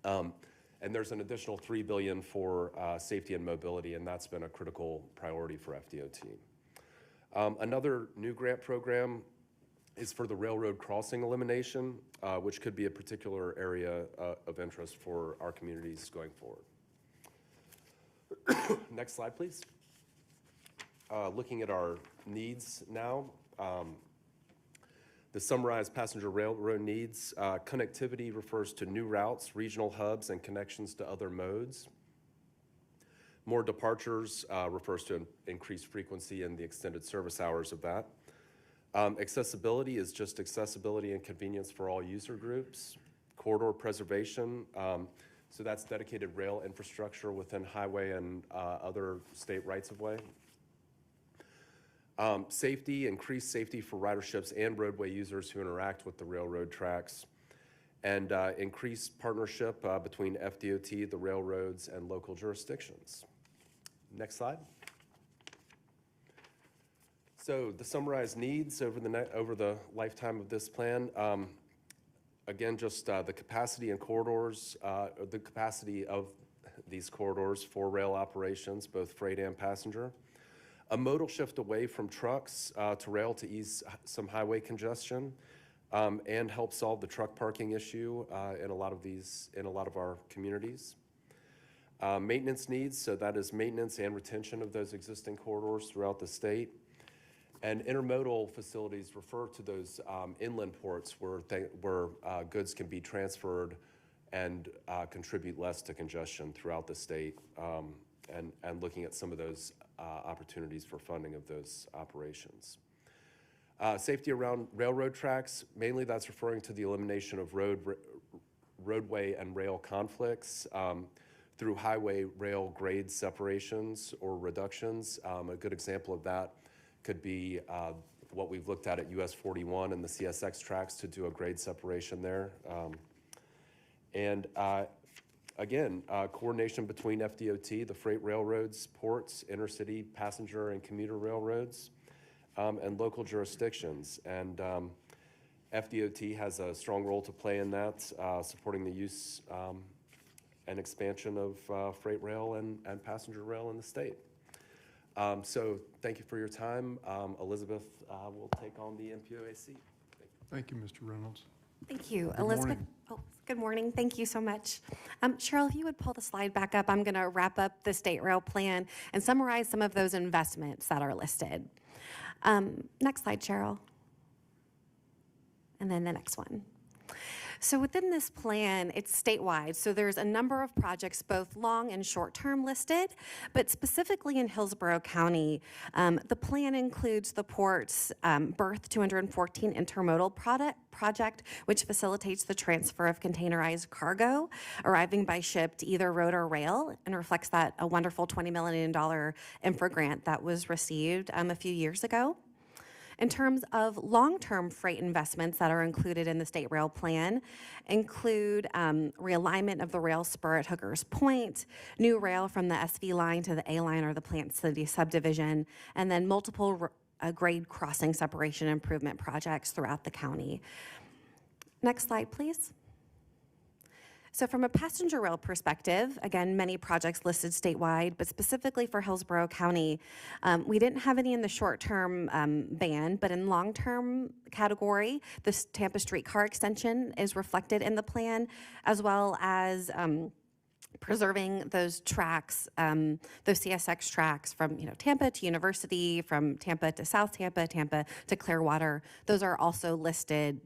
And there's an additional $3 billion for safety and mobility, and that's been a critical priority for FDOT. Another new grant program is for the railroad crossing elimination, which could be a particular area of interest for our communities going forward. Next slide, please. Looking at our needs now. The summarized passenger railroad needs. Connectivity refers to new routes, regional hubs, and connections to other modes. More departures refers to increased frequency and the extended service hours of that. Accessibility is just accessibility and convenience for all user groups. Corridor preservation, so that's dedicated rail infrastructure within highway and other state rights-of-way. Safety, increased safety for riderships and roadway users who interact with the railroad tracks. And increased partnership between FDOT, the railroads, and local jurisdictions. Next slide. So the summarized needs over the lifetime of this plan. Again, just the capacity and corridors, the capacity of these corridors for rail operations, both freight and passenger. A modal shift away from trucks to rail to ease some highway congestion and help solve the truck parking issue in a lot of our communities. Maintenance needs, so that is maintenance and retention of those existing corridors throughout the state. And intermodal facilities refer to those inland ports where goods can be transferred and contribute less to congestion throughout the state, and looking at some of those opportunities for funding of those operations. Safety around railroad tracks, mainly that's referring to the elimination of roadway and rail conflicts through highway rail grade separations or reductions. A good example of that could be what we've looked at US 41 and the CSX tracks to do a grade separation there. Again, coordination between FDOT, the freight railroads, ports, intercity passenger and commuter railroads, and local jurisdictions. And FDOT has a strong role to play in that, supporting the use and expansion of freight rail and passenger rail in the state. So thank you for your time. Elizabeth will take on the MPOAC. Thank you, Mr. Reynolds. Thank you, Good Elizabeth. morning. Oh, good morning. Thank you so much. Cheryl, if you would pull the slide back up, I'm going to wrap up the state rail plan and summarize some of those investments that are listed. Next slide, Cheryl. And then the next one. So within this plan, it's statewide. So there's a number of projects, both long and short-term listed, but specifically in Hillsborough County, the plan includes the port's Berth 214 intermodal project, which facilitates the transfer of containerized cargo arriving by ship to either road or rail, and reflects that a wonderful $20 million infra grant that was received a few years ago. In terms of long-term freight investments that are included in the state rail plan, include realignment of the rail spur at Hooker's Point, new rail from the SV line to the A line or the Plant City subdivision, and then multiple grade crossing separation improvement projects throughout the county. Next slide, please. So from a passenger rail perspective, again, many projects listed statewide, but specifically for Hillsborough County, we didn't have any in the short-term ban, but in long-term category, the Tampa streetcar extension is reflected in the plan, as well as preserving those tracks, those CSX tracks from Tampa to University, from Tampa to South Tampa, Tampa to Clearwater. Those are also listed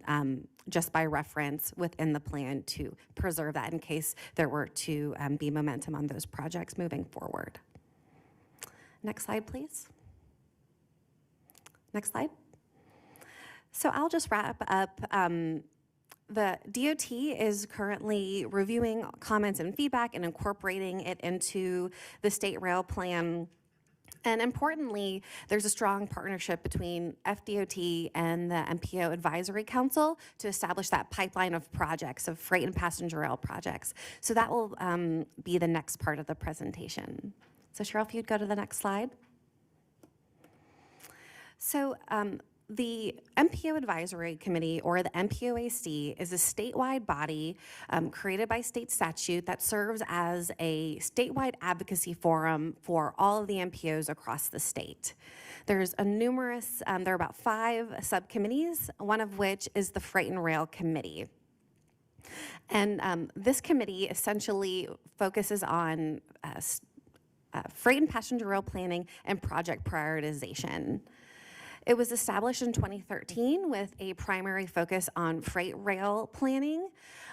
just by reference within the plan to preserve that in case there were to be momentum on those projects moving forward. Next slide, please. Next slide. So I'll just wrap up. The DOT is currently reviewing comments and feedback and incorporating it into the state rail plan. And importantly, there's a strong partnership between FDOT and the MPO Advisory Council to establish that pipeline of projects, of freight and passenger rail projects. So that will be the next part of the presentation. So Cheryl, if you'd go to the next slide. So the MPO Advisory Committee, or the MPOAC, is a statewide body created by state statute that serves as a statewide advocacy forum for all of the MPOs across the state. There's there are about 5 subcommittees, one of which is the Freight and Rail Committee. And this committee essentially focuses on freight and passenger rail planning and project prioritization. It was established in 2013 with a primary focus on freight rail planning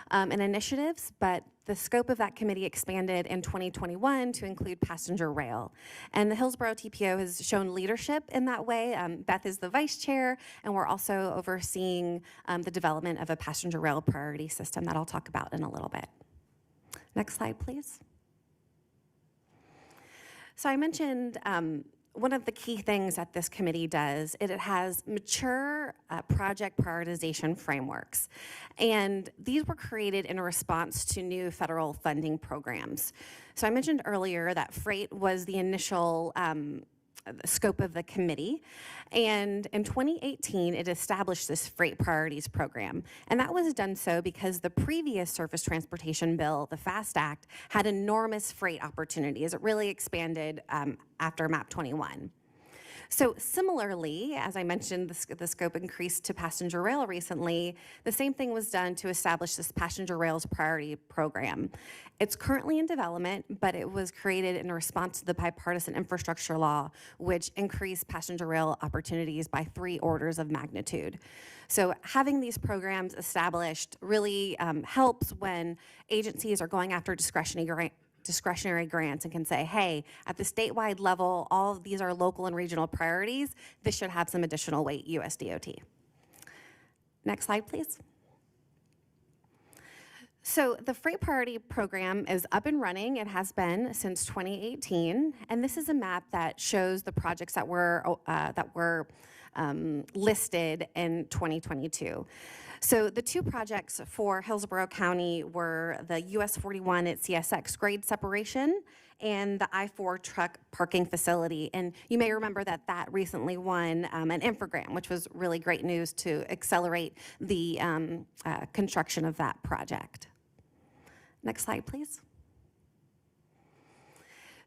and initiatives, but the scope of that committee expanded in 2021 to include passenger rail. And the Hillsborough TPO has shown leadership in that way. Beth is the vice chair, and we're also overseeing the development of a passenger rail priority system that I'll talk about in a little bit. Next slide, please. So I mentioned one of the key things that this committee does, it has mature project prioritization frameworks. And these were created in response to new federal funding programs. So I mentioned earlier that freight was the initial scope of the committee. And in 2018, it established this Freight Priorities Program. And that was done so because the previous Surface Transportation Bill, the FAST Act, had enormous freight opportunities. It really expanded after MAP 21. So similarly, as I mentioned, the scope increased to passenger rail recently. The same thing was done to establish this Passenger Rail's Priority Program. It's currently in development, but it was created in response to the bipartisan infrastructure law, which increased passenger rail opportunities by 3 orders of magnitude. So having these programs established really helps when agencies are going after discretionary grants and can say, hey, at the statewide level, all of these are local and regional priorities. This should have some additional weight, USDOT. Next slide, please. So the Freight Priority Program is up and running. It has been since 2018, and this is a map that shows the projects that were listed in 2022. So the two projects for Hillsborough County were the US 41 at CSX grade separation and the I-4 truck parking facility. And you may remember that that recently won an infogram, which was really great news to accelerate the construction of that project. Next slide, please.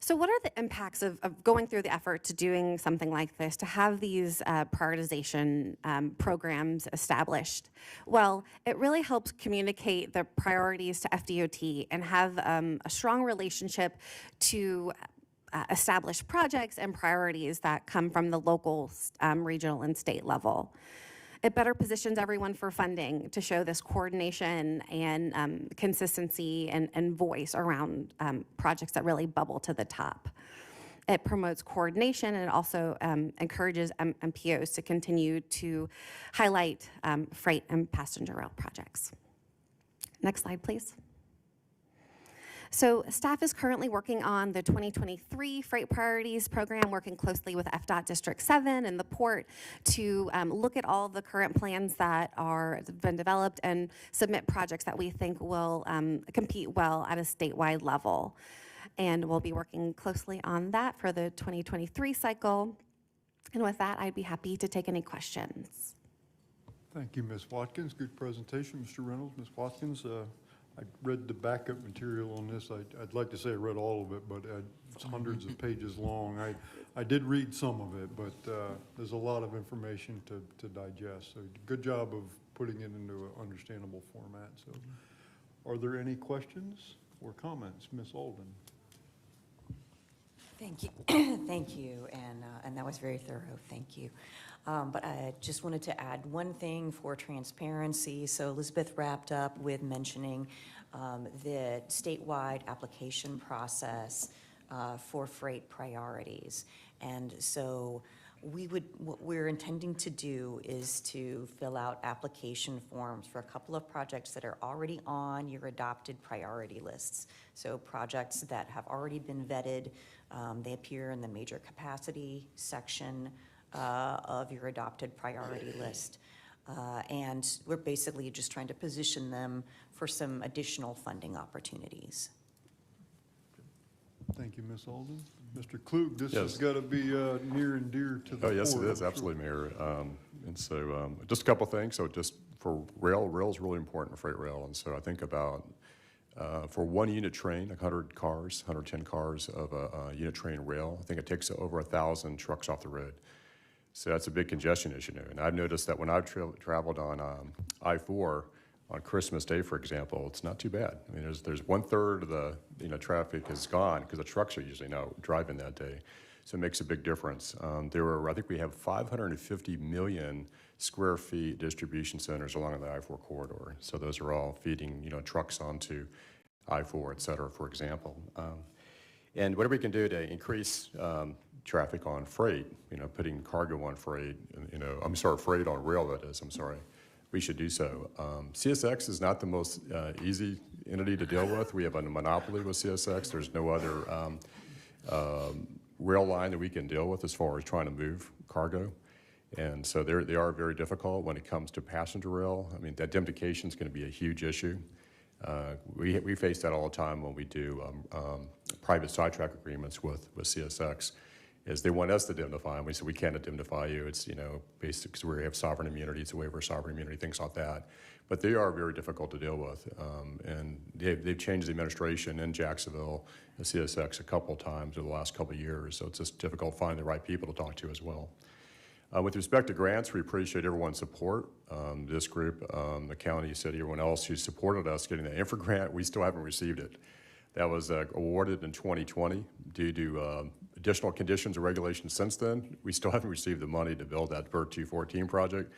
So what are the impacts of going through the effort to doing something like this, to have these prioritization programs established? Well, it really helps communicate the priorities to FDOT and have a strong relationship to establish projects and priorities that come from the local, regional, and state level. It better positions everyone for funding to show this coordination and consistency and voice around projects that really bubble to the top. It promotes coordination and it also encourages MPOs to continue to highlight freight and passenger rail projects. Next slide, please. So staff is currently working on the 2023 Freight Priorities Program, working closely with FDOT District 7 and the port to look at all the current plans that have been developed and submit projects that we think will compete well at a statewide level. And we'll be working closely on that for the 2023 cycle. And with that, I'd be happy to take any questions. Thank you, Ms. Watkins. Good presentation, Mr. Reynolds. Ms. Watkins, I read the backup material on this. I'd like to say I read all of it, but it's hundreds of pages long. I did read some of it, but there's a lot of information to digest. So good job of putting it into an understandable format. So are there any questions or comments? Ms. Alden. Thank you. Thank you, and that was very thorough. Thank you. But I just wanted to add one thing for transparency. So Elizabeth wrapped up with mentioning the statewide application process for freight priorities. And so what we're intending to do is to fill out application forms for a couple of projects that are already on your adopted priority lists. So projects that have already been vetted, they appear in the major capacity section of your adopted priority list. And we're basically just trying to position them for some additional funding opportunities. Thank you, Ms. Alden. Mr. Klug, this Yes. has got to be near and dear to the Oh, yes, it board, is, I'm absolutely, Mayor. And so just a couple things. So just for rail is really important, freight rail. And so I think about for one unit train, 100 cars, 110 cars of a unit train rail, I think it takes over 1,000 trucks off the road. So that's a big congestion issue. And I've noticed that when I've traveled on I-4 on Christmas Day, for example, it's not too bad. I mean, there's 1/3 of the traffic is gone because the trucks are usually now driving that day. So it makes a big difference. I think we have 550 million square feet distribution centers along the I-4 corridor. So those are all feeding trucks onto I-4, et cetera, for example. And whatever we can do to increase traffic on freight, putting cargo on freight, freight on rail, that is, we should do so. CSX is not the most easy entity to deal with. We have a monopoly with CSX. There's no other rail line that we can deal with as far as trying to move cargo. And so they are very difficult when it comes to passenger rail. I mean, identification is going to be a huge issue. We face that all the time when we do private sidetrack agreements with CSX, is they want us to indemnify them. We say we can't indemnify you. It's basically because we have sovereign immunity. It's a waiver of sovereign immunity, things like that. But they are very difficult to deal with. And they've changed the administration in Jacksonville, the CSX, a couple of times over the last couple of years. So it's just difficult finding the right people to talk to as well. With respect to grants, we appreciate everyone's support. This group, the county, city, everyone else who supported us getting the infra grant, we still haven't received it. That was awarded in 2020 due to additional conditions and regulations since then. We still haven't received the money to build that BERT 214 project.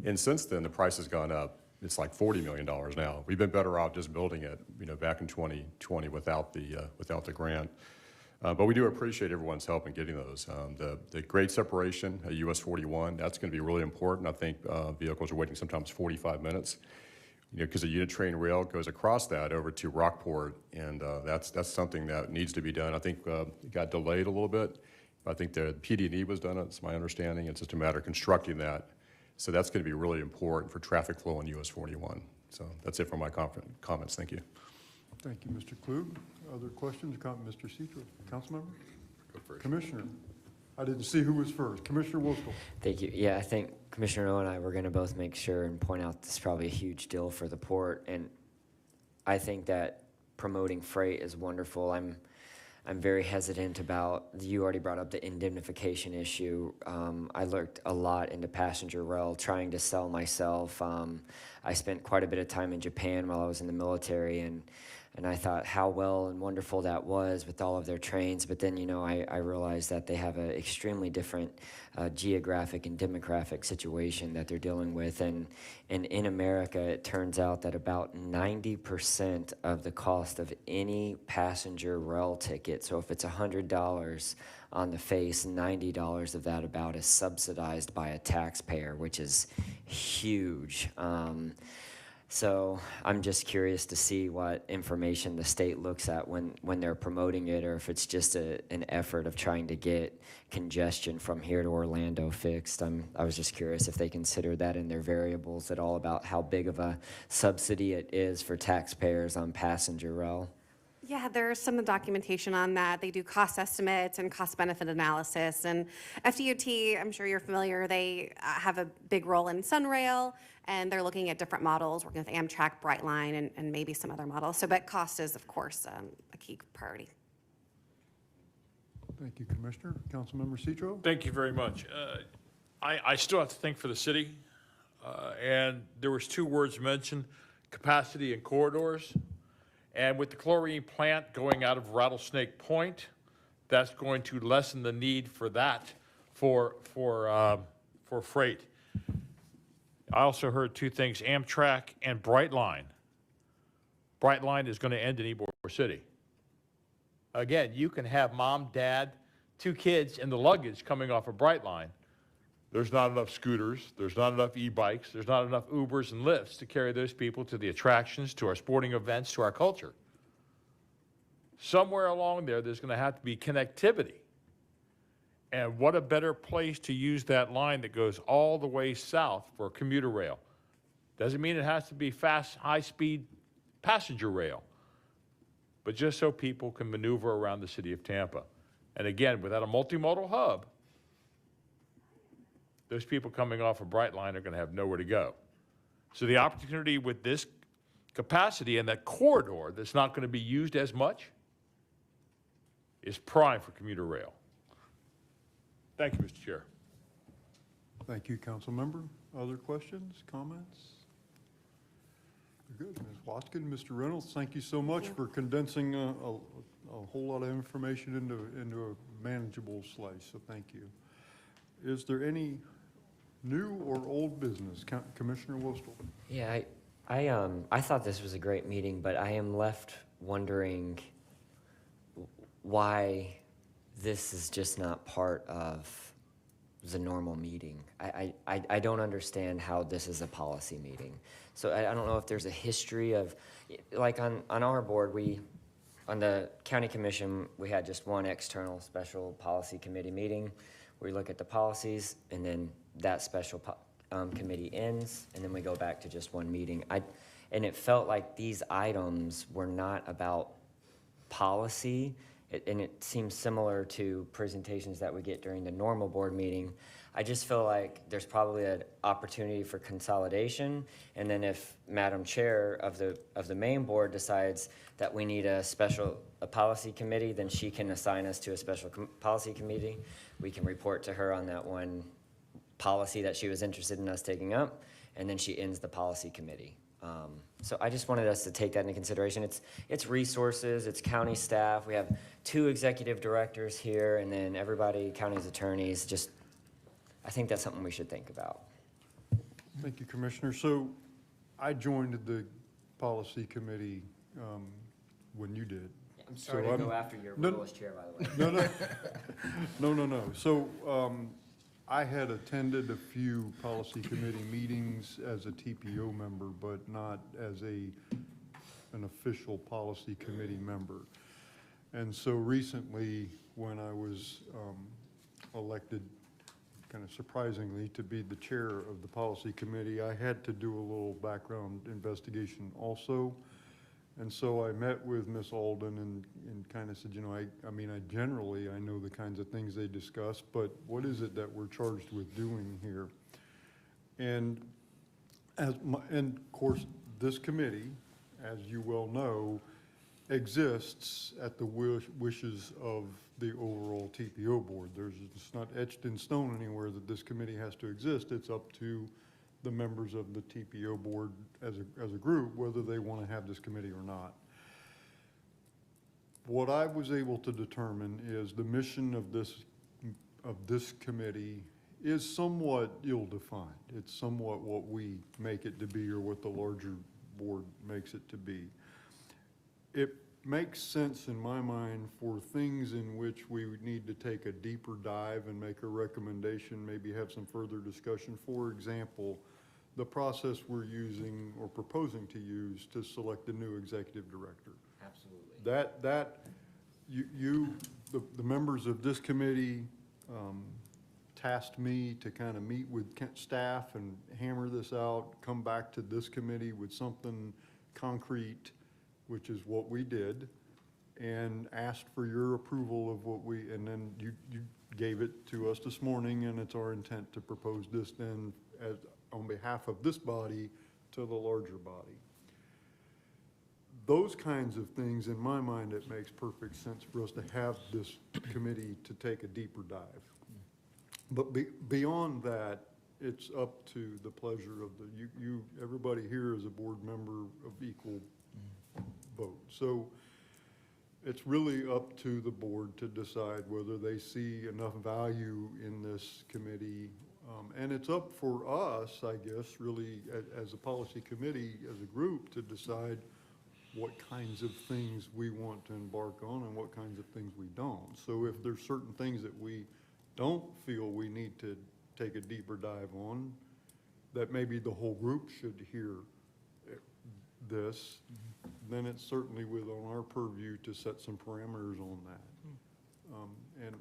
And since then, the price has gone up. It's like $40 million now. We've been better off just building it, back in 2020 without the grant. But we do appreciate everyone's help in getting those. The grade separation, US 41, that's going to be really important. I think vehicles are waiting sometimes 45 minutes. because the unit train rail goes across that over to Rockport, and that's something that needs to be done. I think it got delayed a little bit. I think the PD&E was done, it's my understanding. It's just a matter of constructing that. So that's going to be really important for traffic flow on US 41. So that's it for my comments. Thank you. Thank you, Mr. Klug. Other questions? Mr. Citro, Councilmember? Go first. Commissioner? I didn't see who was first. Commissioner Wostel. Thank you. Yeah, I think Commissioner O and I were going to both make sure and point out this is probably a huge deal for the port, and I think that promoting freight is wonderful. I'm very hesitant about, you already brought up the indemnification issue. I looked a lot into passenger rail, trying to sell myself. I spent quite a bit of time in Japan while I was in the military, and I thought how well and wonderful that was with all of their trains. But then, I realized that they have an extremely different geographic and demographic situation that they're dealing with. And in America, it turns out that about 90% of the cost of any passenger rail ticket, so if it's $100 on the face, $90 of that about is subsidized by a taxpayer, which is huge. So I'm just curious to see what information the state looks at when they're promoting it, or if it's just an effort of trying to get congestion from here to Orlando fixed. I was just curious if they consider that in their variables at all about how big of a subsidy it is for taxpayers on passenger rail. Yeah, there's some documentation on that. They do cost estimates and cost-benefit analysis. And FDOT, I'm sure you're familiar, they have a big role in Sunrail, and they're looking at different models, working with Amtrak, Brightline, and maybe some other models. So, but cost is, of course, a key priority. Thank you, Commissioner. Councilmember Citro? Thank you very much. I still have to think for the city, and there was 2 words mentioned, capacity and corridors. And with the chlorine plant going out of Rattlesnake Point, that's going to lessen the need for that for freight. I also heard 2 things, Amtrak and Brightline. Brightline is going to end in Ybor City. Again, you can have mom, dad, 2 kids and the luggage coming off of Brightline. There's not enough scooters, there's not enough e-bikes, there's not enough Ubers and Lyfts to carry those people to the attractions, to our sporting events, to our culture. Somewhere along there, there's going to have to be connectivity. And what a better place to use that line that goes all the way south for commuter rail. Doesn't mean it has to be fast, high-speed passenger rail, but just so people can maneuver around the city of Tampa. And again, without a multimodal hub, those people coming off of Brightline are going to have nowhere to go. So the opportunity with this capacity and that corridor that's not going to be used as much is prime for commuter rail. Thank you, Mr. Chair. Thank you, Councilmember. Other questions, comments? Good. Ms. Watkins, Mr. Reynolds, thank you so much for condensing a whole lot of information into a manageable slice, so thank you. Is there any new or old business? Commissioner Wostel. Yeah, I thought this was a great meeting, but I am left wondering why this is just not part of the normal meeting. I don't understand how this is a policy meeting. So I don't know if there's a history of, like on our board, on the county commission, we had just one external special policy committee meeting. We look at the policies, and then that special committee ends, and then we go back to just one meeting. And it felt like these items were not about policy, and it seems similar to presentations that we get during the normal board meeting. I just feel like there's probably an opportunity for consolidation, and then if Madam Chair of the main board decides that we need a policy committee, then she can assign us to a special policy committee. We can report to her on that one policy that she was interested in us taking up, and then she ends the policy committee. So I just wanted us to take that into consideration. It's resources, it's county staff. We have 2 executive directors here, and then everybody, county's attorneys. Just, I think that's something we should think about. Thank you, Commissioner. So I joined the policy committee when you did. I'm sorry to go after your role as chair, by the way. No. So I had attended a few policy committee meetings as a TPO member, but not as an official policy committee member. And so recently, when I was elected, kind of surprisingly, to be the chair of the policy committee, I had to do a little background investigation also. And so I met with Ms. Alden and kind of said, you know, I mean, I generally know the kinds of things they discuss, but what is it that we're charged with doing here? And and of course, this committee, as you well know, exists at the wishes of the overall TPO board. It's not etched in stone anywhere that this committee has to exist. It's up to the members of the TPO board as a group, whether they want to have this committee or not. What I was able to determine is the mission of this committee is somewhat ill-defined. It's somewhat what we make it to be or what the larger board makes it to be. It makes sense in my mind for things in which we would need to take a deeper dive and make a recommendation, maybe have some further discussion. For example, the process we're using or proposing to use to select the new executive director. Absolutely. The members of this committee tasked me to kind of meet with staff and hammer this out, come back to this committee with something concrete, which is what we did, and asked for your approval of what and then you gave it to us this morning, and it's our intent to propose this then on behalf of this body to the larger body. Those kinds of things, in my mind, it makes perfect sense for us to have this committee to take a deeper dive. But beyond that, it's up to the pleasure of everybody here is a board member of equal vote. So it's really up to the board to decide whether they see enough value in this committee. And it's up for us, I guess, really, as a policy committee, as a group, to decide what kinds of things we want to embark on and what kinds of things we don't. So if there's certain things that we don't feel we need to take a deeper dive on, that maybe the whole group should hear this, then it's certainly within our purview to set some parameters on that.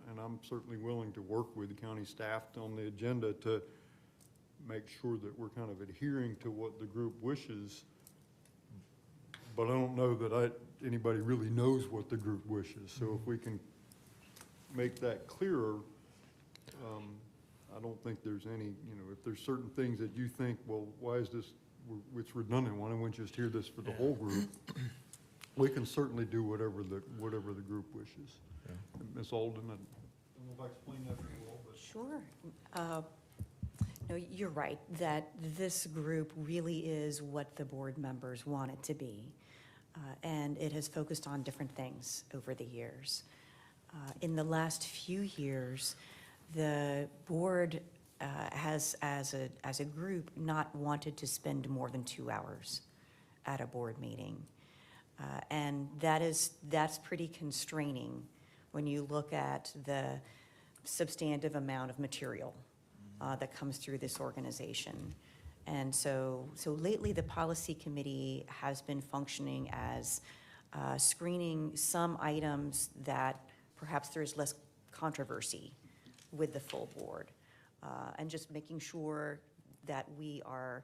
And I'm certainly willing to work with the county staff on the agenda to make sure that we're kind of adhering to what the group wishes. But I don't know that anybody really knows what the group wishes. So if we can make that clearer, I don't think there's any, if there's certain things that you think, well, why is this, it's redundant, why don't we just hear this for the whole group? We can certainly do whatever the group wishes. Ms. Alden, I don't know if I explained that very well, but. Sure. No, you're right, that this group really is what the board members want it to be. And it has focused on different things over the years. In the last few years, the board has, as a group, not wanted to spend more than 2 hours at a board meeting. And that's pretty constraining when you look at the substantive amount of material that comes through this organization. And so lately the policy committee has been functioning as screening some items that perhaps there's less controversy with the full board, and just making sure that we are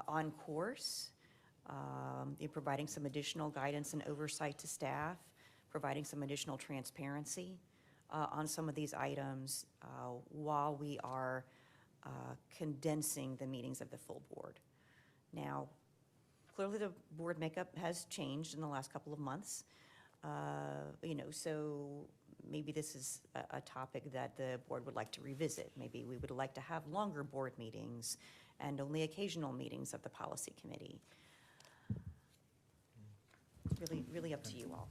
on course, providing some additional guidance and oversight to staff, providing some additional transparency on some of these items while we are condensing the meetings of the full board. Now, clearly the board makeup has changed in the last couple of months, so maybe this is a topic that the board would like to revisit. Maybe we would like to have longer board meetings and only occasional meetings of the policy committee. Really up to you all.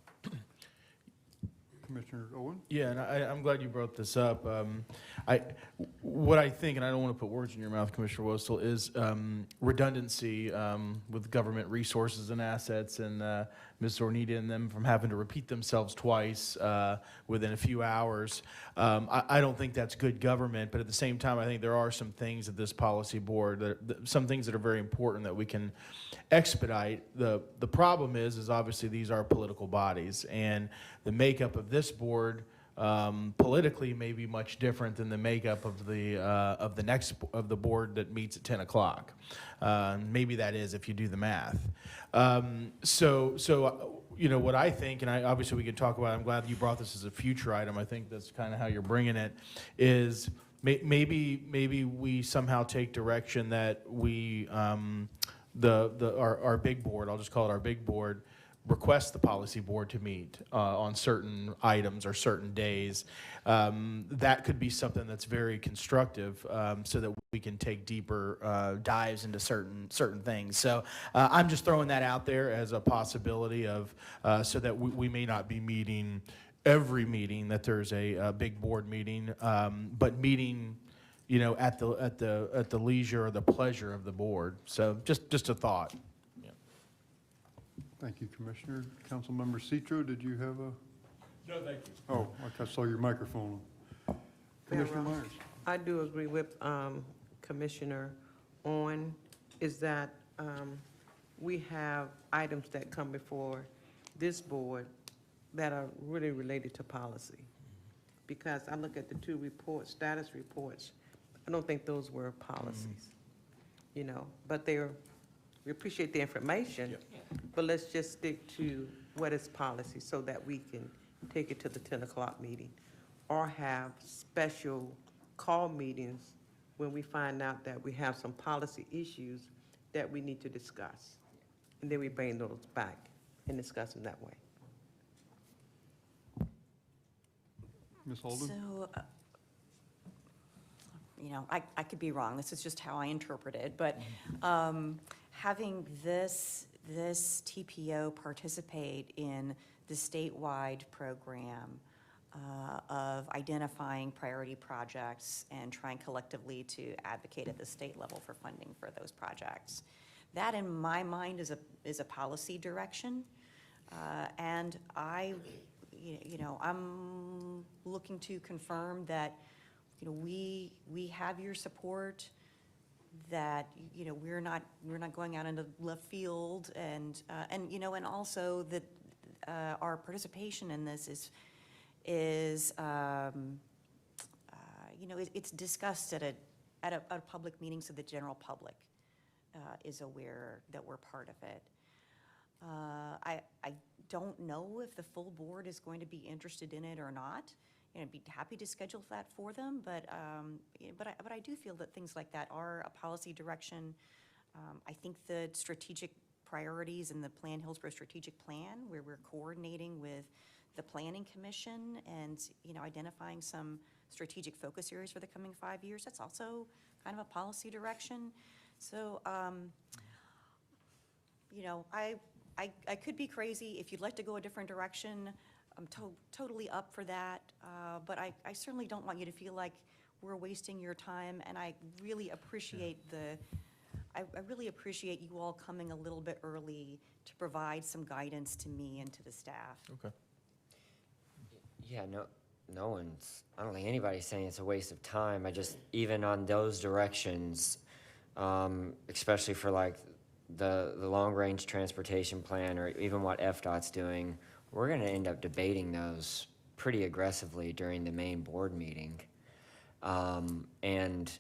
Commissioner Owen? Yeah, and I'm glad you brought this up. What I think, and I don't want to put words in your mouth, Commissioner Wostel, is redundancy with government resources and assets, and Ms. Zornitta and them from having to repeat themselves twice within a few hours. I don't think that's good government, but at the same time, I think there are some things at this policy board, some things that are very important that we can expedite. The problem is obviously these are political bodies, and the makeup of this board politically may be much different than the makeup of the board that meets at 10 o'clock. Maybe that is if you do the math. So you know what I think, and obviously we could talk about it. I'm glad you brought this as a future item. I think that's kind of how you're bringing it. Is maybe we somehow take direction that we our big board, I'll just call it our big board, request the policy board to meet on certain items or certain days. That could be something that's very constructive, so that we can take deeper dives into certain things. So I'm just throwing that out there as a possibility of so that we may not be meeting every meeting that there's a big board meeting, but meeting, you know, at the leisure or the pleasure of the board. So just a thought. Thank you, Commissioner. Councilmember Citro, did you have a? No, thank you. Oh, I saw your microphone. Commissioner Mayor, Myers. I do agree with Commissioner Owen, is that we have items that come before this board that are really related to policy. Because I look at the two reports, status reports, I don't think those were policies, you know, but we appreciate the information, but let's just stick to what is policy so that we can take it to the 10 o'clock meeting, or have special call meetings when we find out that we have some policy issues that we need to discuss. And then we bring those back and discuss them that way. Ms. Holden? So, you know, I could be wrong. This is just how I interpret it, but having this TPO participate in the statewide program of identifying priority projects and trying collectively to advocate at the state level for funding for those projects, that in my mind is a policy direction, and I'm looking to confirm that, you know, we have your support, that, you know, we're not going out into left field, and you know, and also that our participation in this is you know, it's discussed at a public meeting, so the general public is aware that we're part of it. I don't know if the full board is going to be interested in it or not. You know, I'd be happy to schedule that for them, but I do feel that things like that are a policy direction. I think the strategic priorities in the Plan Hillsborough strategic plan, where we're coordinating with the Planning Commission and, you know, identifying some strategic focus areas for the coming 5 years, that's also kind of a policy direction. So, you know, I could be crazy. If you'd like to go a different direction, I'm totally up for that, but I certainly don't want you to feel like we're wasting your time, and I really appreciate I really appreciate you all coming a little bit early to provide some guidance to me and to the staff. Okay. Yeah, no one's, I don't think anybody's saying it's a waste of time. I just, even on those directions, especially for like the long-range transportation plan, or even what FDOT's doing, we're gonna end up debating those pretty aggressively during the main board meeting. And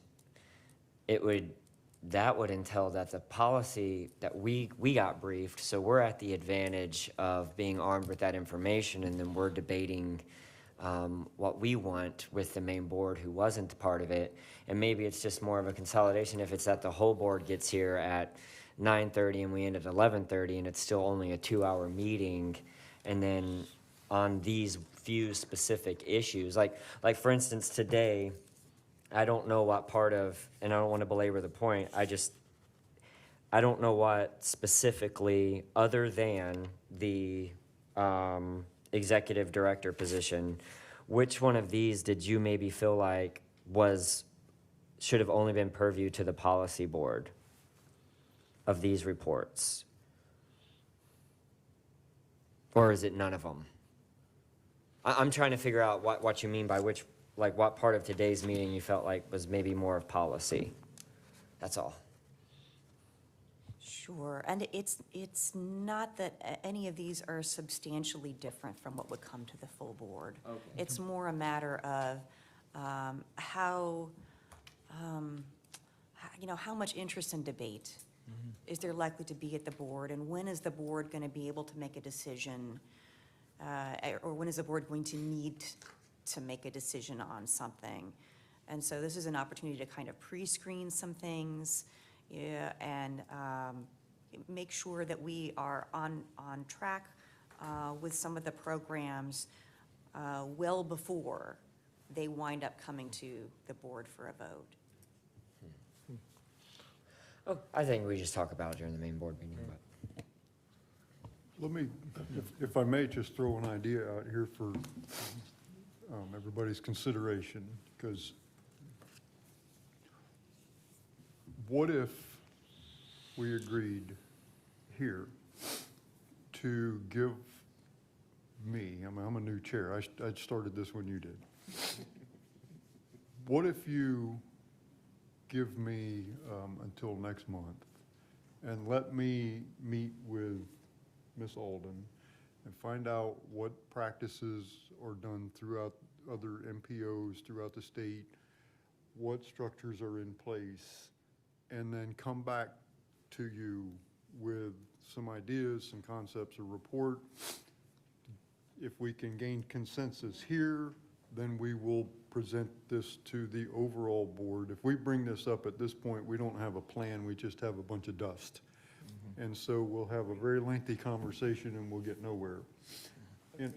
that would entail that the policy that we got briefed, so we're at the advantage of being armed with that information, and then we're debating what we want with the main board who wasn't part of it. And maybe it's just more of a consolidation if it's that the whole board gets here at 9:30 and we end at 11:30 and it's still only a 2-hour meeting. And then on these few specific issues, like for instance, today, I don't know what part of, and I don't want to belabor the point, I don't know what specifically, other than the executive director position, which one of these did you maybe feel like should have only been purview to the policy board of these reports? Or is it none of them? I'm trying to figure out what you mean by which, like what part of today's meeting you felt like was maybe more of policy. That's all. Sure, and it's not that any of these are substantially different from what would come to the full board. Okay. It's more a matter of how much interest and debate is there likely to be at the board, and when is the board going to be able to make a decision, or when is the board going to need to make a decision on something? And so this is an opportunity to kind of pre-screen some things, and make sure that we are on track with some of the programs well before they wind up coming to the board for a vote. Oh, I think we just talk about it during the main board meeting. But. Let me, if I may, just throw an idea out here for everybody's consideration, because what if we agreed here to give me, I'm a new chair, I started this when you did. What if you give me until next month and let me meet with Ms. Alden and find out what practices are done throughout other MPOs throughout the state, what structures are in place, and then come back to you with some ideas, some concepts, a report. If we can gain consensus here, then we will present this to the overall board. If we bring this up at this point, we don't have a plan, we just have a bunch of dust. And so we'll have a very lengthy conversation and we'll get nowhere.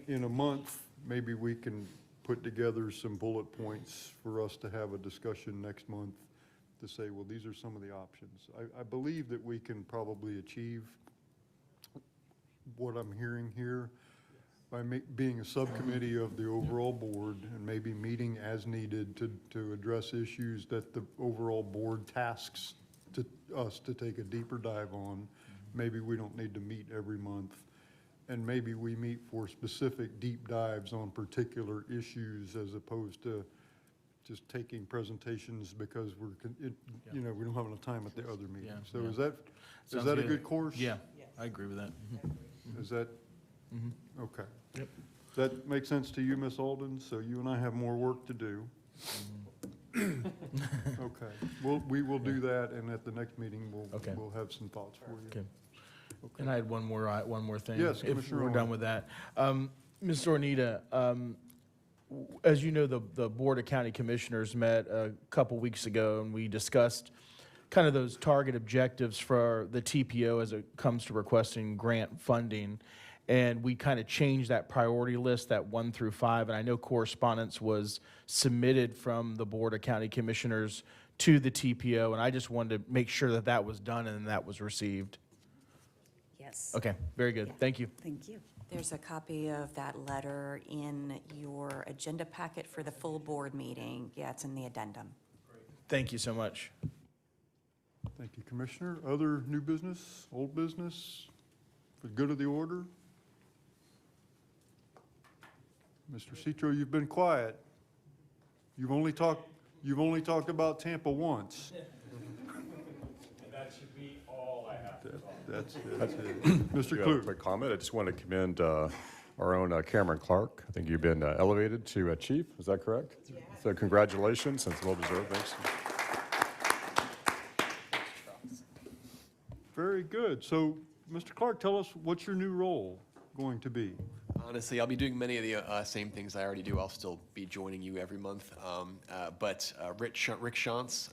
In a month, maybe we can put together some bullet points for us to have a discussion next month to say, well, these are some of the options. I believe that we can probably achieve what I'm hearing here by being a subcommittee of the overall board and maybe meeting as needed to address issues that the overall board tasks to us to take a deeper dive on. Maybe we don't need to meet every month. And maybe we meet for specific deep dives on particular issues as opposed to just taking presentations because we don't have enough time at the other meetings. So is that a good course? Yeah, I agree with that. Is that, okay. Yep. That makes sense to you, Ms. Alden? So you and I have more work to do. Okay, we will do that, and at the next meeting, we'll have some thoughts for you. Okay. And I had one more thing. Yes, if Commissioner we're Owen. done with that. Ms. Zornitta, as you know, the Board of County Commissioners met a couple weeks ago, and we discussed kind of those target objectives for the TPO as it comes to requesting grant funding. And we kind of changed that priority list, that 1 through 5. And I know correspondence was submitted from the Board of County Commissioners to the TPO. And I just wanted to make sure that that was done and that was received. Yes. Okay, very good. Yeah. Thank you. Thank you. There's a copy of that letter in your agenda packet for the full board meeting. Yeah, it's in the addendum. Thank you so much. Thank you, Commissioner. Other new business, old business, for the good of the order? Mr. Citro, you've been quiet. You've only talked about Tampa once. And that should be all I have to talk. That's it. Mr. Yeah, Klug. quick comment. I just want to commend our own Cameron Clark. I think you've been elevated to chief. Is that correct? Yeah. So congratulations, and it's well deserved. Thanks. Very good. So, Mr. Clark, tell us what's your new role going to be? Honestly, I'll be doing many of the same things I already do. I'll still be joining you every month. But Rick Shantz,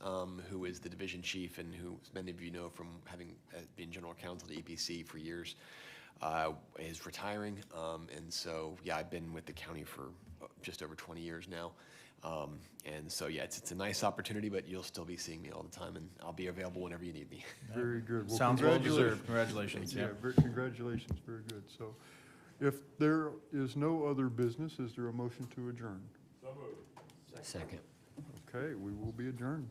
who is the division chief and who many of you know from having been general counsel to EPC for years, is retiring. And so, yeah, I've been with the county for just over 20 years now. And so, yeah, it's a nice opportunity, but you'll still be seeing me all the time, and I'll be available whenever you need me. Very good. Well, Sounds well deserved. Congratulations. Yeah, congratulations. Very good. So, If there is no other business, is there a motion to adjourn? Second. Okay, we will be adjourned.